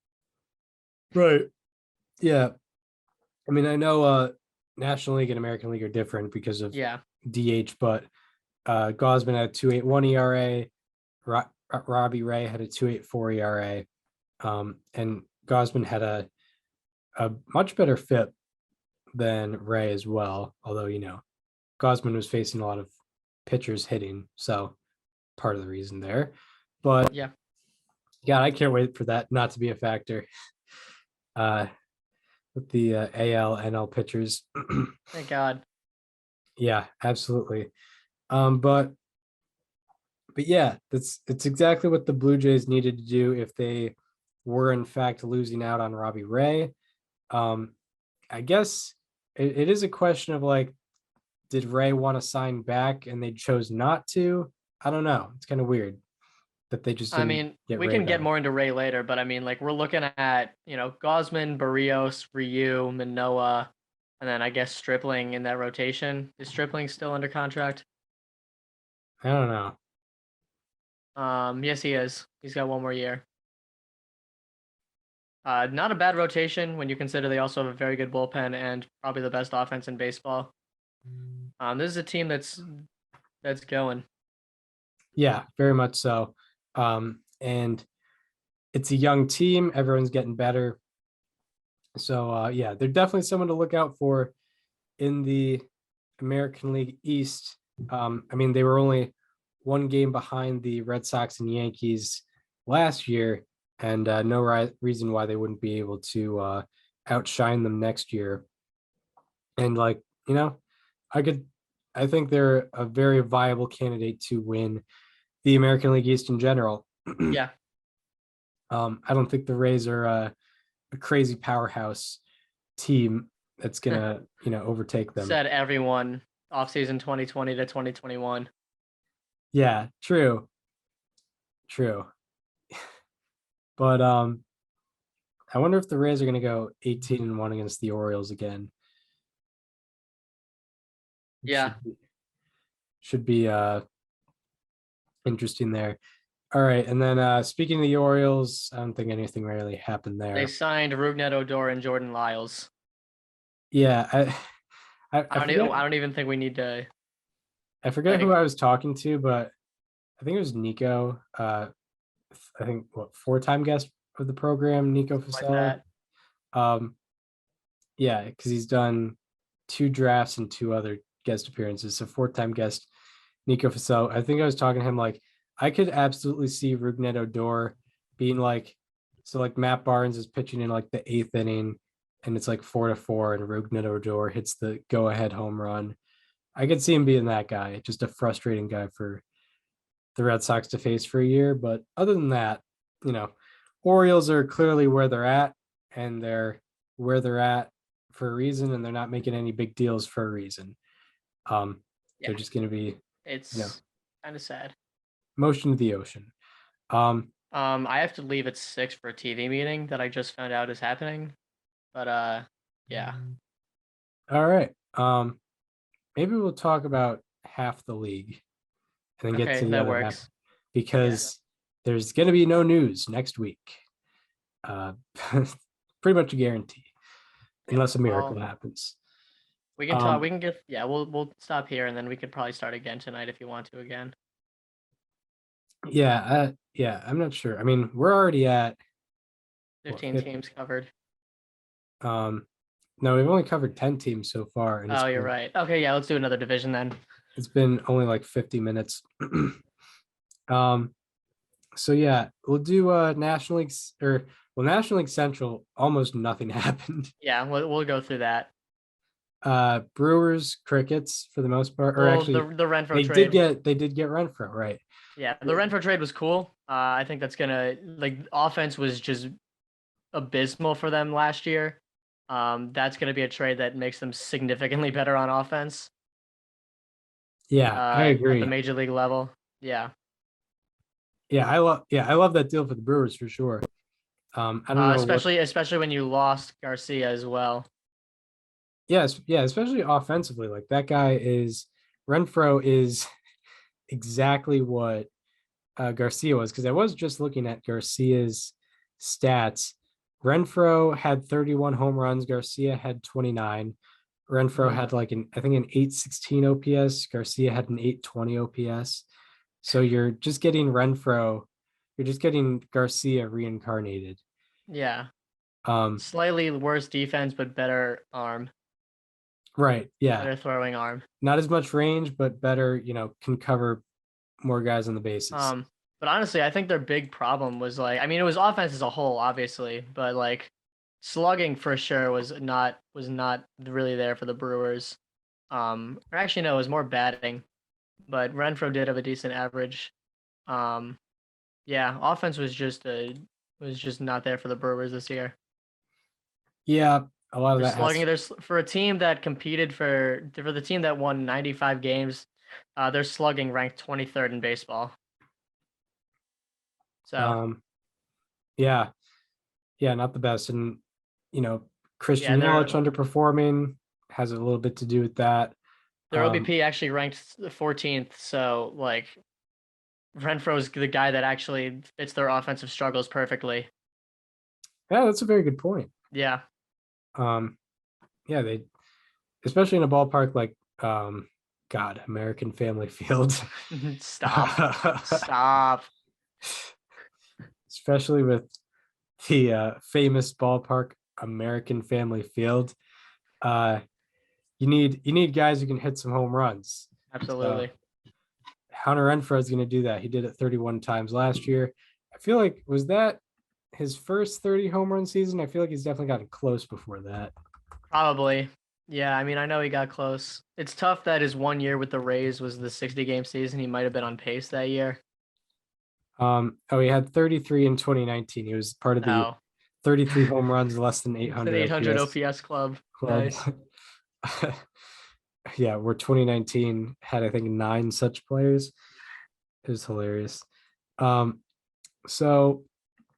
Right. Yeah. I mean, I know National League and American League are different because of Yeah. DH, but Gausman had a 2.81 ERA. Robbie Ray had a 2.84 ERA. And Gausman had a much better FIP than Ray as well. Although, Gausman was facing a lot of pitchers hitting. So part of the reason there. But Yeah. God, I can't wait for that not to be a factor. With the AL, NL pitchers. Thank God. Yeah, absolutely. But yeah, it's exactly what the Blue Jays needed to do if they were in fact losing out on Robbie Ray. I guess it is a question of like, did Ray want to sign back and they chose not to? I don't know. It's kind of weird that they just I didn't mean, get we Ray can get back. more into Ray later, but I mean, like we're looking at Gausman, Barrios, Ryu, Manoa, and then I guess Stripling in that rotation. Is Stripling still under contract? I don't know. Yes, he is. He's got one more year. Not a bad rotation when you consider they also have a very good bullpen and probably the best offense in baseball. This is a team that's going. Yeah, very much so. And it's a young team. Everyone's getting better. So yeah, they're definitely someone to look out for in the American League East. I mean, they were only one game behind the Red Sox and Yankees last year, and no reason why they wouldn't be able to outshine them next year. And like, I think they're a very viable candidate to win the American League East in general. Yeah. I don't think the Rays are a crazy powerhouse team that's gonna, overtake them. Said everyone offseason 2020 to 2021. Yeah, true. But I wonder if the Rays are gonna go 18-1 against the Orioles again. Yeah. Should be interesting there. All right, and then speaking of the Orioles, I don't think anything really happened there. They signed Rougned Odor and Jordan Lyles. Yeah, I don't even think we need to. I forget who I was talking to, but I think it was Nico. I think four-time guest of the program, Nico Fasella. Yeah, because he's done 2 drafts and 2 other guest appearances. So four-time guest Nico Fasella. I think I was talking to him like I could absolutely see Rougned Odor being like, so like Matt Barnes is pitching in like the 8th inning and it's like 4-4 and Rougned Odor hits the go-ahead home run. I could see him being that guy, just a frustrating guy for the Red Sox to face for a year. But other than that, Orioles are clearly where they're at, and they're where they're at for a reason, and they're not making any big deals for a reason. They're just going to be, it's kind of sad. Motion to the ocean. I have to leave at 6 for a TV meeting that I just found out is happening. But yeah. All right. Maybe we'll talk about half the league and then get to the other half, because there's going to be no news next week. Pretty much a guarantee, unless a miracle happens. We can talk. We can get. Yeah, we'll stop here and then we could probably start again tonight if you want to again. Yeah, I'm not sure. I mean, we're already at 15 teams covered. No, we've only covered 10 teams so far. And you're right. Okay, yeah, let's do another division then. It's been only like 50 minutes. So yeah, we'll do National League National League Central. Almost nothing happened. Yeah, we'll go through that. Brewers, Crickets for the most part, or actually the Renfro they trade. They did get Renfro, right? Yeah, the Renfro trade was cool. I think that's gonna offense was just abysmal for them last year. That's going to be a trade that makes them significantly better on offense. Yeah, I At the agree. major league level. Yeah. I love that deal for the Brewers for sure. I don't know what. Especially when you lost Garcia as well. Yes, yeah, especially offensively. Like that guy is Renfro is exactly what Garcia was, because I was just looking at Garcia's stats. Renfro had 31 home runs. Garcia had 29. Renfro Mhm. had like I think an 816 OPS. Garcia had an 820 OPS. So you're just getting Renfro, you're just getting Garcia reincarnated. Yeah. Um, Slightly worse defense, but better arm, right. Yeah. better throwing arm. Not as much range, but better, can cover more guys on the bases. But honestly, I think their big problem was like, I mean, it was offense as a whole, obviously, but like slugging for sure was not really there for the Brewers. Or actually, no, it was more batting, but Renfro did have a decent average. Um, yeah, offense was just not there for the Brewers this year. Yeah, a lot of Their that has. slugging, there's for a team that competed for the team that won 95 games, their slugging ranked 23rd in baseball. So Um, yeah, yeah, not the best. And yeah, Christian Yelich underperforming has a little bit to do with that. their OBP actually ranked 14th. So like Renfro's the guy that actually fits their offensive struggles perfectly. Yeah, that's a very good point. Yeah. Um, yeah, they, especially in a ballpark like God, American Family Field. Stop. Stop. Especially with the famous ballpark American Family Field. You need guys who can hit some home runs. Absolutely. Hunter Renfro is going to do that. He did it 31 times last year. I feel like, was that his first 30 home run season? I feel like he's definitely gotten close before that. Probably. Yeah, I mean, I know he got close. It's tough that his 1 year with the Rays was the 60-game season. He might have been on pace that year. He had 33 in 2019. He was part of the No. 33 home runs, less than It's an 800 800 OPS OPS club. club. Nice. Yeah, where 2019 had, I think, 9 such players. It was hilarious. So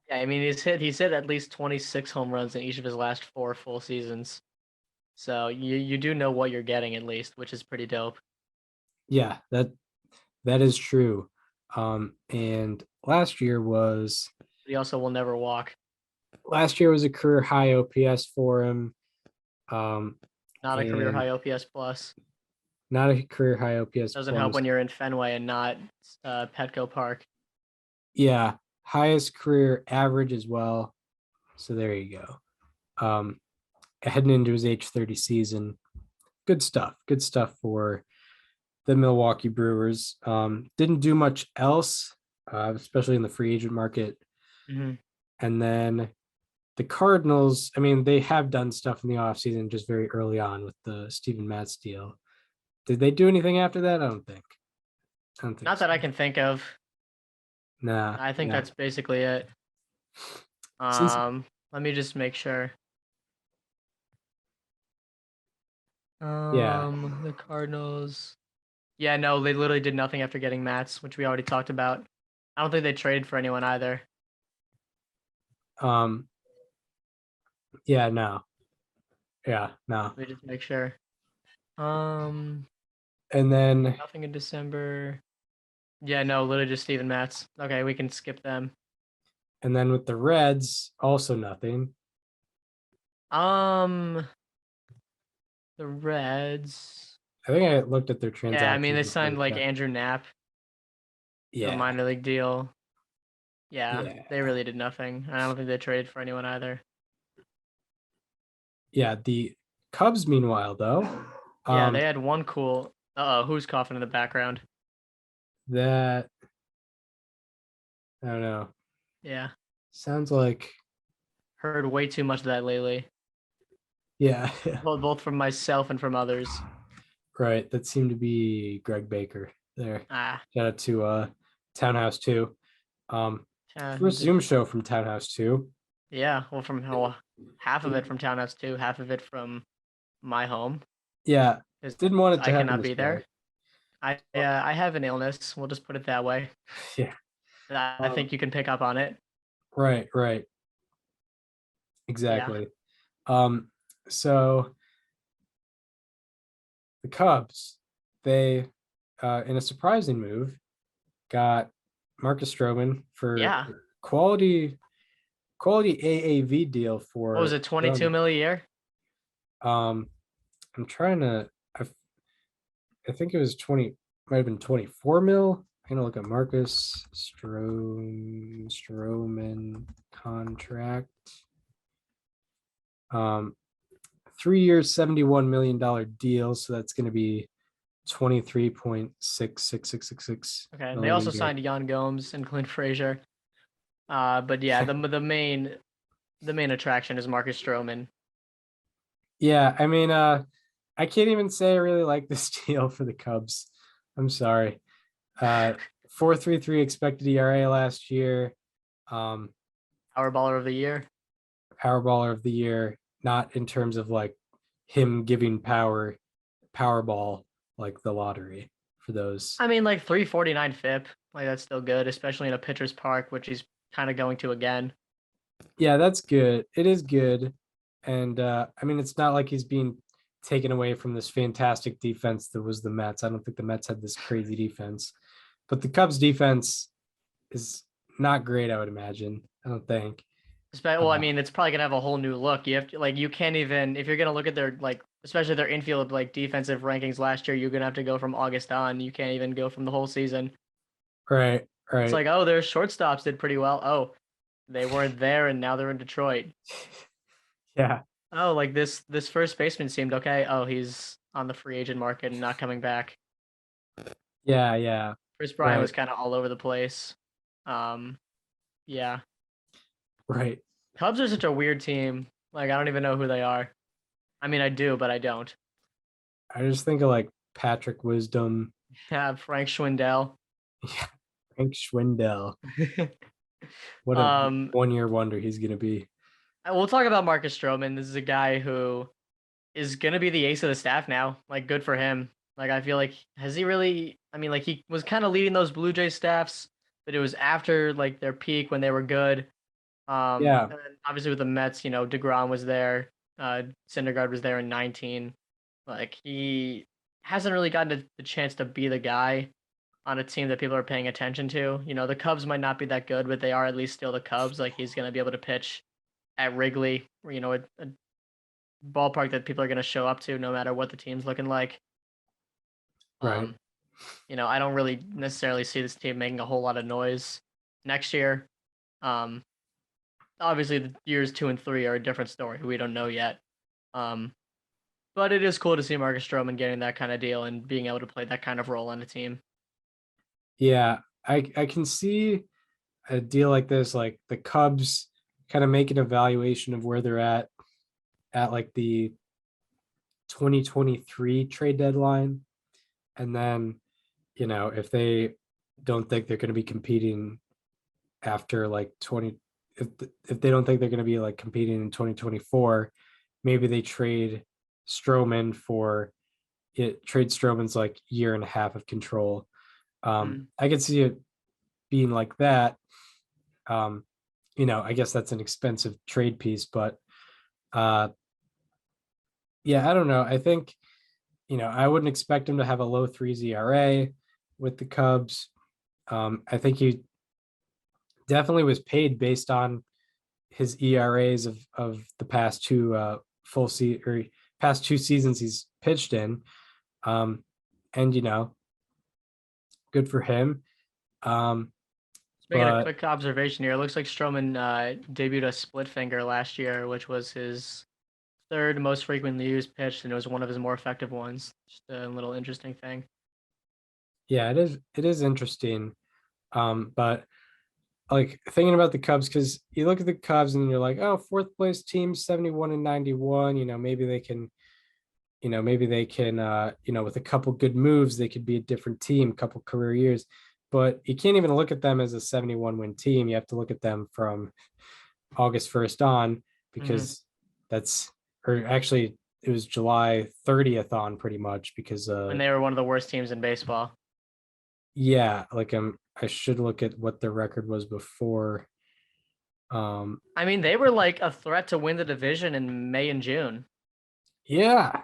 Yeah, I mean, he's hit at least 26 home runs in each of his last 4 full seasons. So you do know what you're getting at least, which is pretty dope. yeah, that is true. And last year was But he also will never walk. a career high OPS for him. Not a career high OPS plus. Not a career high OPS Doesn't plus. help when you're in Fenway and not Petco Park. Yeah, highest career average as well. So there you go. Heading into his age 30 season. Good stuff. Good stuff for the Milwaukee Brewers. Didn't do much else, especially in the free agent market. Mm-hmm. And then the Cardinals, I mean, they have done stuff in the offseason just very early on with the Steven Matz deal. Did they do anything after that? I don't think. Not that I can think of. Nah. I think that's basically it. Since, Let me just make sure. yeah. The Cardinals. Yeah, no, they literally did nothing after getting Mats, which we already talked about. I don't think they traded for anyone either. Yeah, no. Yeah, no. Let me just make sure. And then Nothing in December. Yeah, no, literally just Steven Matz. Okay, we can skip them. And then with the Reds, also nothing. The Reds. I think I looked at their transactions. Yeah, I mean they signed like Andrew Knapp. Yeah. A minor league deal. Yeah, they really did nothing. I don't think they traded for anyone either. Yeah, the Cubs, meanwhile, though. Yeah, they had one cool. Who's coughing in the background? That, I don't know. Yeah. Sounds like. Heard way too much of that lately. Yeah. Both from myself and from others. Right. That seemed to be Greg Baker there. Shout out to Townhouse 2. First Zoom show from Townhouse 2. Yeah, well, from half of it from Townhouse too, half of it from my home. Yeah, 'Cause didn't want it to I happen cannot this be way. there. I have an illness. We'll just put it that way. Yeah. I think you can pick up on it. Right. Yeah. Exactly. So the Cubs, they in a surprising move, got Marcus Stroman for Yeah. quality AAV deal What was for it, 22 Stroman. mil a year? Um, I'm trying to. I think it was 20. Might have been 24 mil. I'm gonna look at Marcus Stroman contract. 3 years, $71 million deal. So that's going to be 23.66666 Okay. And they million a also year. signed Jan Gomes and Clint Frazier. But yeah, the main attraction is Marcus Stroman. Yeah, I mean, I can't even say I really like this deal for the Cubs. I'm sorry. 4.33 expected ERA last year. Power baller of the year. Powerballer of the year, not in terms of like him giving Powerball like the lottery for those. I mean, like 349 FIP. Like that's still good, especially in a pitcher's park, which he's kind of going to again. Yeah, that's good. It is good. And I mean, it's not like he's being taken away from this fantastic defense that was the Mets. I don't think the Mets had this crazy defense, but the Cubs defense is not great, I would imagine. I don't think. Well, I mean, it's probably gonna have a whole new look. You have to you can't even if you're gonna look at their especially their infield defensive rankings last year, you're gonna have to go from August on. You can't even go from the whole season. Right. It's like, oh, their shortstops did pretty well. Oh, they weren't there, and now they're in Detroit. Yeah. Oh, like this first baseman seemed okay. Oh, he's on the free agent market and not coming back. Yeah. Chris Bryant Right. was kind of all over the place. Yeah. Right. Cubs are such a weird team. Like, I don't even know who they are. I mean, I do, but I don't. I just think of like Patrick Wisdom. Have Frank Schwindel. Yeah. Frank Schwindel. What a 1-year wonder he's gonna be. We'll talk about Marcus Stroman. This is a guy who is gonna be the ace of the staff now. Like, good for him. Like, I feel like has he really? I mean, like he was kind of leading those Blue Jay staffs, but it was after like their peak when they were good. Yeah. And then obviously with the Mets, DeGrom was there. Syndergaard was there in 19. Like he hasn't really gotten the chance to be the guy on a team that people are paying attention to. The Cubs might not be that good, but they are at least still the Cubs. Like he's gonna be able to pitch at Wrigley, a ballpark that people are gonna show up to no matter what the team's looking like. Right. I don't really necessarily see this team making a whole lot of noise next year. Obviously the years 2 and 3 are a different story. We don't know yet. But it is cool to see Marcus Stroman getting that kind of deal and being able to play that kind of role on a team. Yeah, I can see a deal like this, like the Cubs kind of make an evaluation of where they're at like the 2023 trade deadline. And then, if they don't think they're going to be competing after like if they don't think they're going to be like competing in 2024, maybe they trade Stroman for trade Stroman's like year and a half of control. I could see it being like that. I guess that's an expensive trade piece, but yeah, I don't know. I think, I wouldn't expect him to have a low 3 ERA with the Cubs. I think he definitely was paid based on his ERAs of the past two past 2 seasons he's pitched in. And good for him. Making a quick observation here. It looks like Stroman debuted a split finger last year, which was his third most frequently used pitch, and it was one of his more effective ones. Just a little interesting thing. Yeah, it is interesting. But like thinking about the Cubs, because you look at the Cubs and you're like, oh, 4th place team, 71 and 91. Maybe they can, with a couple good moves, they could be a different team, couple career years. But you can't even look at them as a 71 win team. You have to look at them from August 1st on, because That's or actually it was July 30th on pretty much because when they were one of the worst teams in baseball. yeah, like I should look at what their record was before. I mean, they were like a threat to win the division in May and June. Yeah,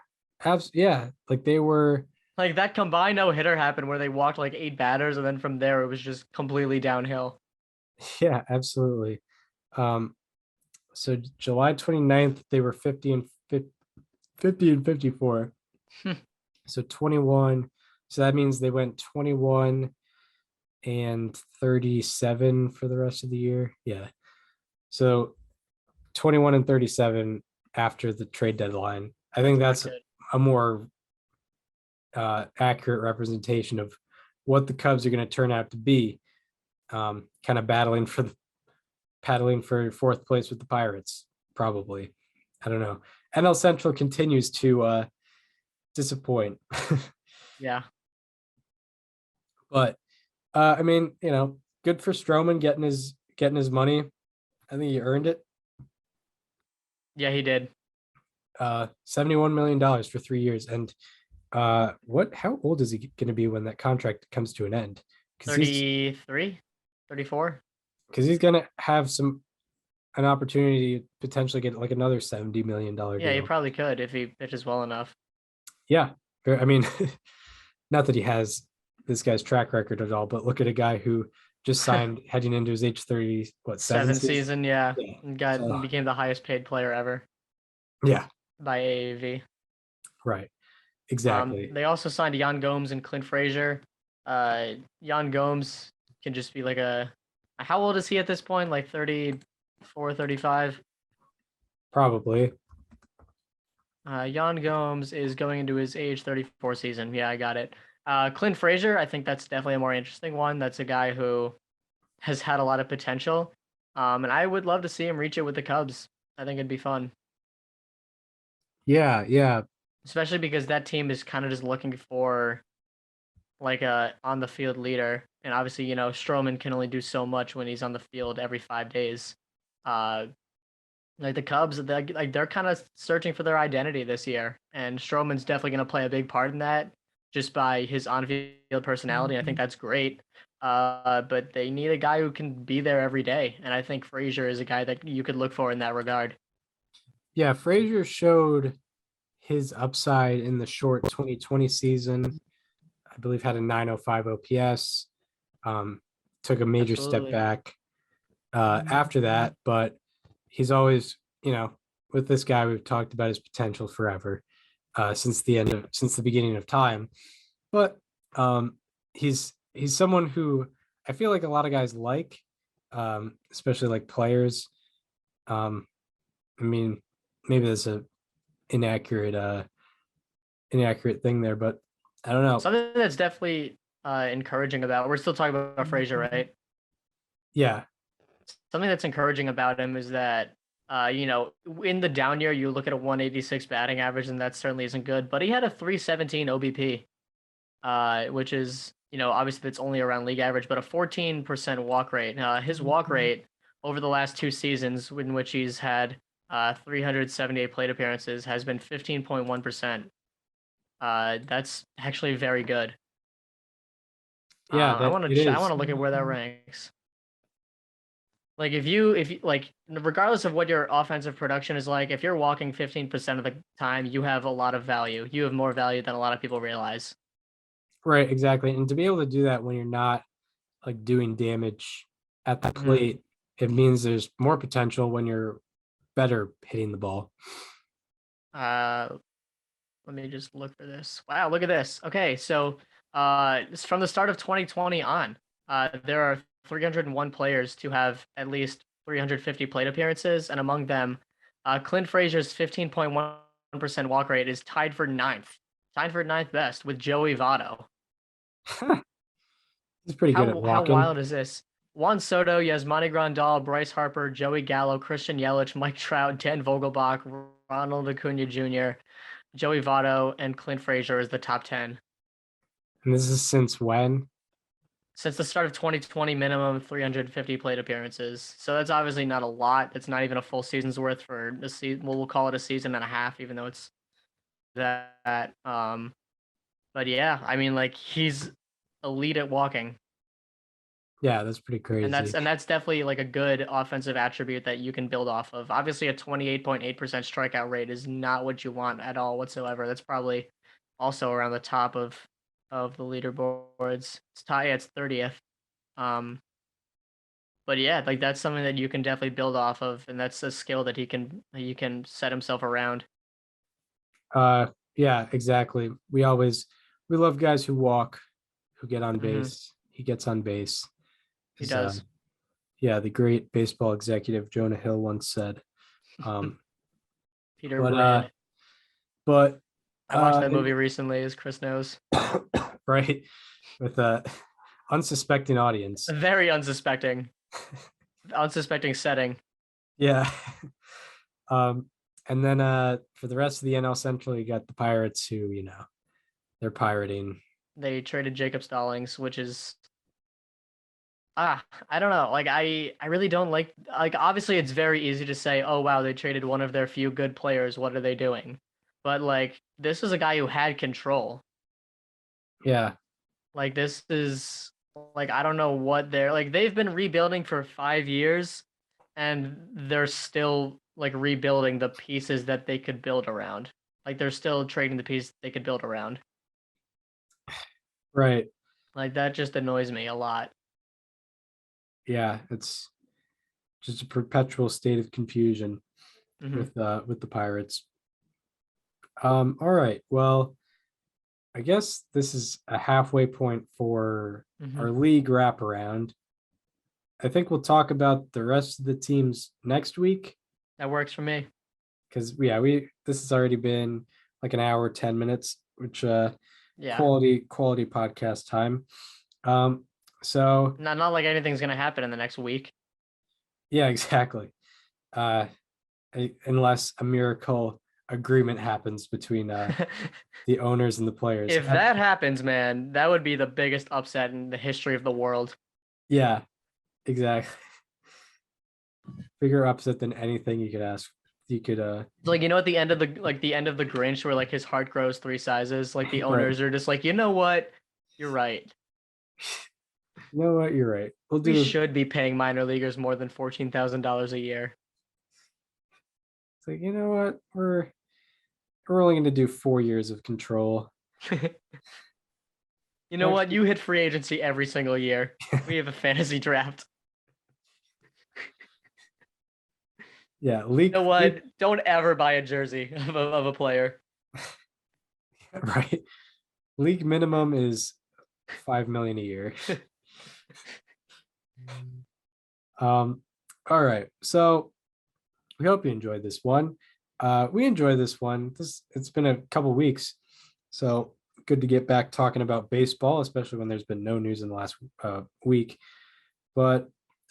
yeah, like they were. Like that combined no hitter happened where they walked like 8 batters, and then from there it was just completely downhill. Yeah, absolutely. So July 29th, they were 50 and 54. So 21. So that means they went 21 and 37 for the rest of the year. Yeah. So 21 and 37 after the trade deadline. I think that's a more accurate representation of what the Cubs are going to turn out to be. Kind of paddling for fourth place with the Pirates, probably. I don't know. NL Central continues to disappoint. Yeah. But I mean, good for Stroman getting his money. I think he earned it. Yeah, he did. $71 million for 3 years. And how old is he going to be when that contract comes to an end? 33, 34. Because he's going to have an opportunity to potentially get like another $70 million deal. Yeah, he probably could if he pitches well enough. Yeah. I mean, not that he has this guy's track record at all, but look at a guy who just signed heading into his age 30, seven season, yeah. So, became the highest paid player ever. Yeah. By AAV. Right. Exactly. They also signed Yan Gomes and Clint Frazier. Yan Gomes can just be like how old is he at this point? Like 34, 35? Probably. Yan Gomes is going into his age 34 season. Yeah, I got it. Clint Frazier, I think that's definitely a more interesting one. That's a guy who has had a lot of potential. And I would love to see him reach it with the Cubs. I think it'd be fun. Yeah. Especially because that team is kind of just looking for like a on the field leader. And obviously, Stroman can only do so much when he's on the field every 5 days. Like the Cubs, they're kind of searching for their identity this year, and Stroman's definitely going to play a big part in that, just by his on-field personality. I think that's great. But they need a guy who can be there every day, and I think Frazier is a guy that you could look for in that regard. Yeah, Frazier showed his upside in the short 2020 season. I believe had a 905 OPS. Took a major step back after that, but he's always, with this guy, we've talked about his potential forever since the beginning of time. But he's someone who I feel like a lot of guys like, especially like players. I mean, maybe that's a inaccurate thing there, but I don't know. Something that's definitely encouraging about. We're still talking about Frazier, right? Yeah. Something that's encouraging about him is that, in the down year, you look at a 186 batting average, and that certainly isn't good. But he had a 317 OBP, which is, obviously that's only around league average, but a 14% walk rate. His walk rate over the last 2 seasons, in which he's had 378 plate appearances, has been 15.1%. That's actually very good. Yeah, I want to look at where that ranks. Like if you like, regardless of what your offensive production is like, if you're walking 15% of the time, you have a lot of value. You have more value than a lot of people realize. Right, exactly. And to be able to do that when you're not like doing damage at the plate, it means there's more potential when you're better hitting the ball. Let me just look for this. Wow, look at this. Okay, so from the start of 2020 on, there are 301 players to have at least 350 plate appearances, and among them, Clint Frazier's 15.1% walk rate is tied for ninth best with Joey Votto. He's pretty good at walking. How wild is this? Juan Soto, Yasmani Grandal, Bryce Harper, Joey Gallo, Christian Yelich, Mike Trout, Dan Vogelbach, Ronald Acuna Jr., Joey Votto, and Clint Frazier is the top 10. And this is since when? since the start of 2020, minimum 350 plate appearances. So that's obviously not a lot. It's not even a full season's worth for the season. We'll call it a season and a half, even though it's that. But yeah, I mean, like he's elite at walking, Yeah, that's pretty and crazy. that's definitely like a good offensive attribute that you can build off of. Obviously, a 28.8% strikeout rate is not what you want at all whatsoever. That's probably also around the top of the leaderboards. It's tie. It's 30th. Um, but yeah, like that's something that you can definitely build off of, and that's a skill that he can set himself around. Yeah, exactly. We love guys who walk, who get on Mhm. base. He gets on base. He Is, does. yeah, the great baseball executive Jonah Hill once said. Peter But Red. but I watched that and- movie recently, as Chris knows. right, with a unsuspecting audience. Very unsuspecting. Unsuspecting setting. Yeah. And then for the rest of the NL Central, you got the Pirates who, they're pirating. They traded Jacob Stallings, which is I don't know. Like I really don't like obviously it's very easy to say, "Oh wow, they traded one of their few good players. What are they doing?" But like this is a guy who had control. Yeah. Like this is like I don't know what they're like they've been rebuilding for 5 years and they're still like rebuilding the pieces that they could build around. Like they're still trading the piece they could build around. Right. Like that just annoys me a lot. Yeah, it's just a perpetual state of confusion Mhm. with the Pirates. All right. Well, I guess this is a halfway point for our Mhm. league wraparound. I think we'll talk about the rest of the teams next week That works for me. because this has already been like an hour, 10 minutes, which Yeah. quality podcast time. So Not like anything's gonna happen in the next week. yeah, exactly. Uh, unless a miracle agreement happens between the owners and the players. If that happens, man, that would be the biggest upset in the history of the world. Yeah, exactly. Bigger upset than anything you could ask. You could Like at the end of the end of the Grinch, where like his heart grows 3 sizes. Like the Right. owners are just like, you know what, you're right. You know what? You're right. We should be paying minor leaguers more than $14,000 a year. It's like, you know what? We're only going to do 4 years of control. You know what? You hit free agency every single year. We have a fantasy draft. Yeah, You know what? Don't ever buy a jersey of a player. Right. League minimum is 5 million a year. All right. So we hope you enjoyed this one. We enjoyed this one. It's been a couple weeks, so good to get back talking about baseball, especially when there's been no news in the last week. But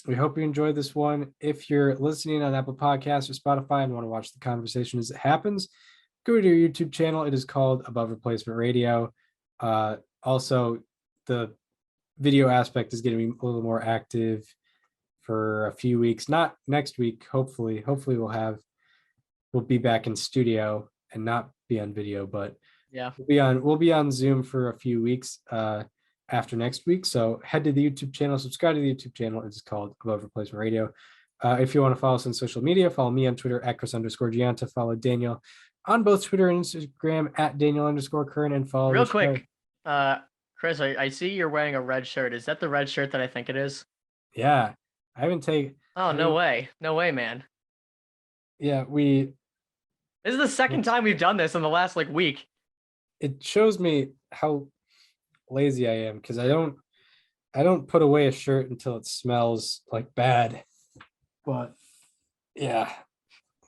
we hope you enjoyed this one. If you're listening on Apple Podcasts or Spotify and want to watch the conversation as it happens, go to your YouTube channel. It is called Above Replacement Radio. Also, the video aspect is going to be a little more active for a few weeks. Not next week. Hopefully we'll be back in studio and not be on video, but Yeah. we'll be on Zoom for a few weeks after next week. So head to the YouTube channel, subscribe to the YouTube channel. It's called Above Replacement Radio. If you want to follow us on social media, follow me on Twitter at Chris_Gianta. Follow Daniel on both Twitter and Instagram at Daniel_Curran, and follow Real the quick, show. Chris, I see you're wearing a red shirt. Is that the red shirt that I think it is? Yeah, I haven't taken. Oh, no way. No way, man. Yeah, This is the second time we've done this in the last like week. It shows me how lazy I am because I don't put away a shirt until it smells like bad. But yeah,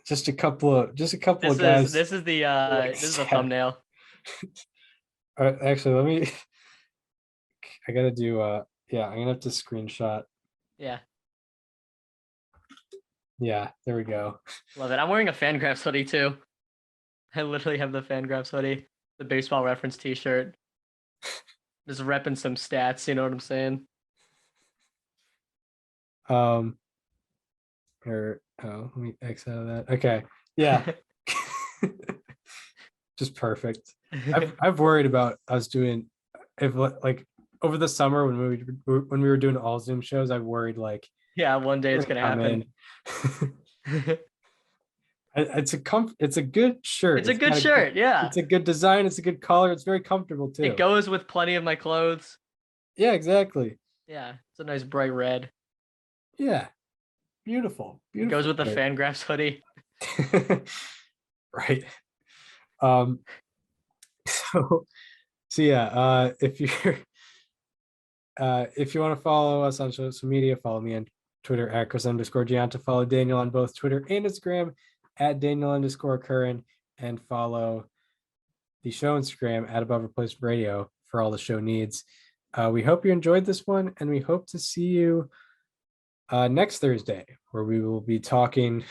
just a couple of guys. This is the thumbnail. All right, actually, let me. I gotta do. Yeah, I'm gonna have to screenshot. Yeah, Yeah, there we go. love it. I'm wearing a Fangraphs hoodie too. I literally have the Fangraphs hoodie, the baseball reference T-shirt. Just repping some stats. You know what I'm saying? Let me X out of that. Okay. Yeah. Just perfect. I've worried about us doing if like over the summer when we were doing all Zoom shows, I worried like Yeah, one day it's gonna come happen. It's a good shirt. It's a good got shirt, yeah. It's a good design. It's a good color. It's very comfortable too. It goes with plenty of my clothes. Yeah, exactly. Yeah, it's a nice bright red. Yeah, beautiful. It goes with the shirt. Fangraphs hoodie. Right. So yeah, if you want to follow us on social media, follow me on Twitter at Chris_Gianta. Follow Daniel on both Twitter and Instagram at Daniel_Curran, and follow the show Instagram at Above Replacement Radio for all the show needs. We hope you enjoyed this one, and we hope to see you next Thursday, where we will be talking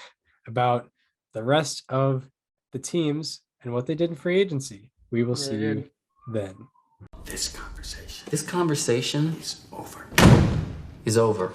about the rest of the teams and what they did in free agency. We will see you then. This conversation is over.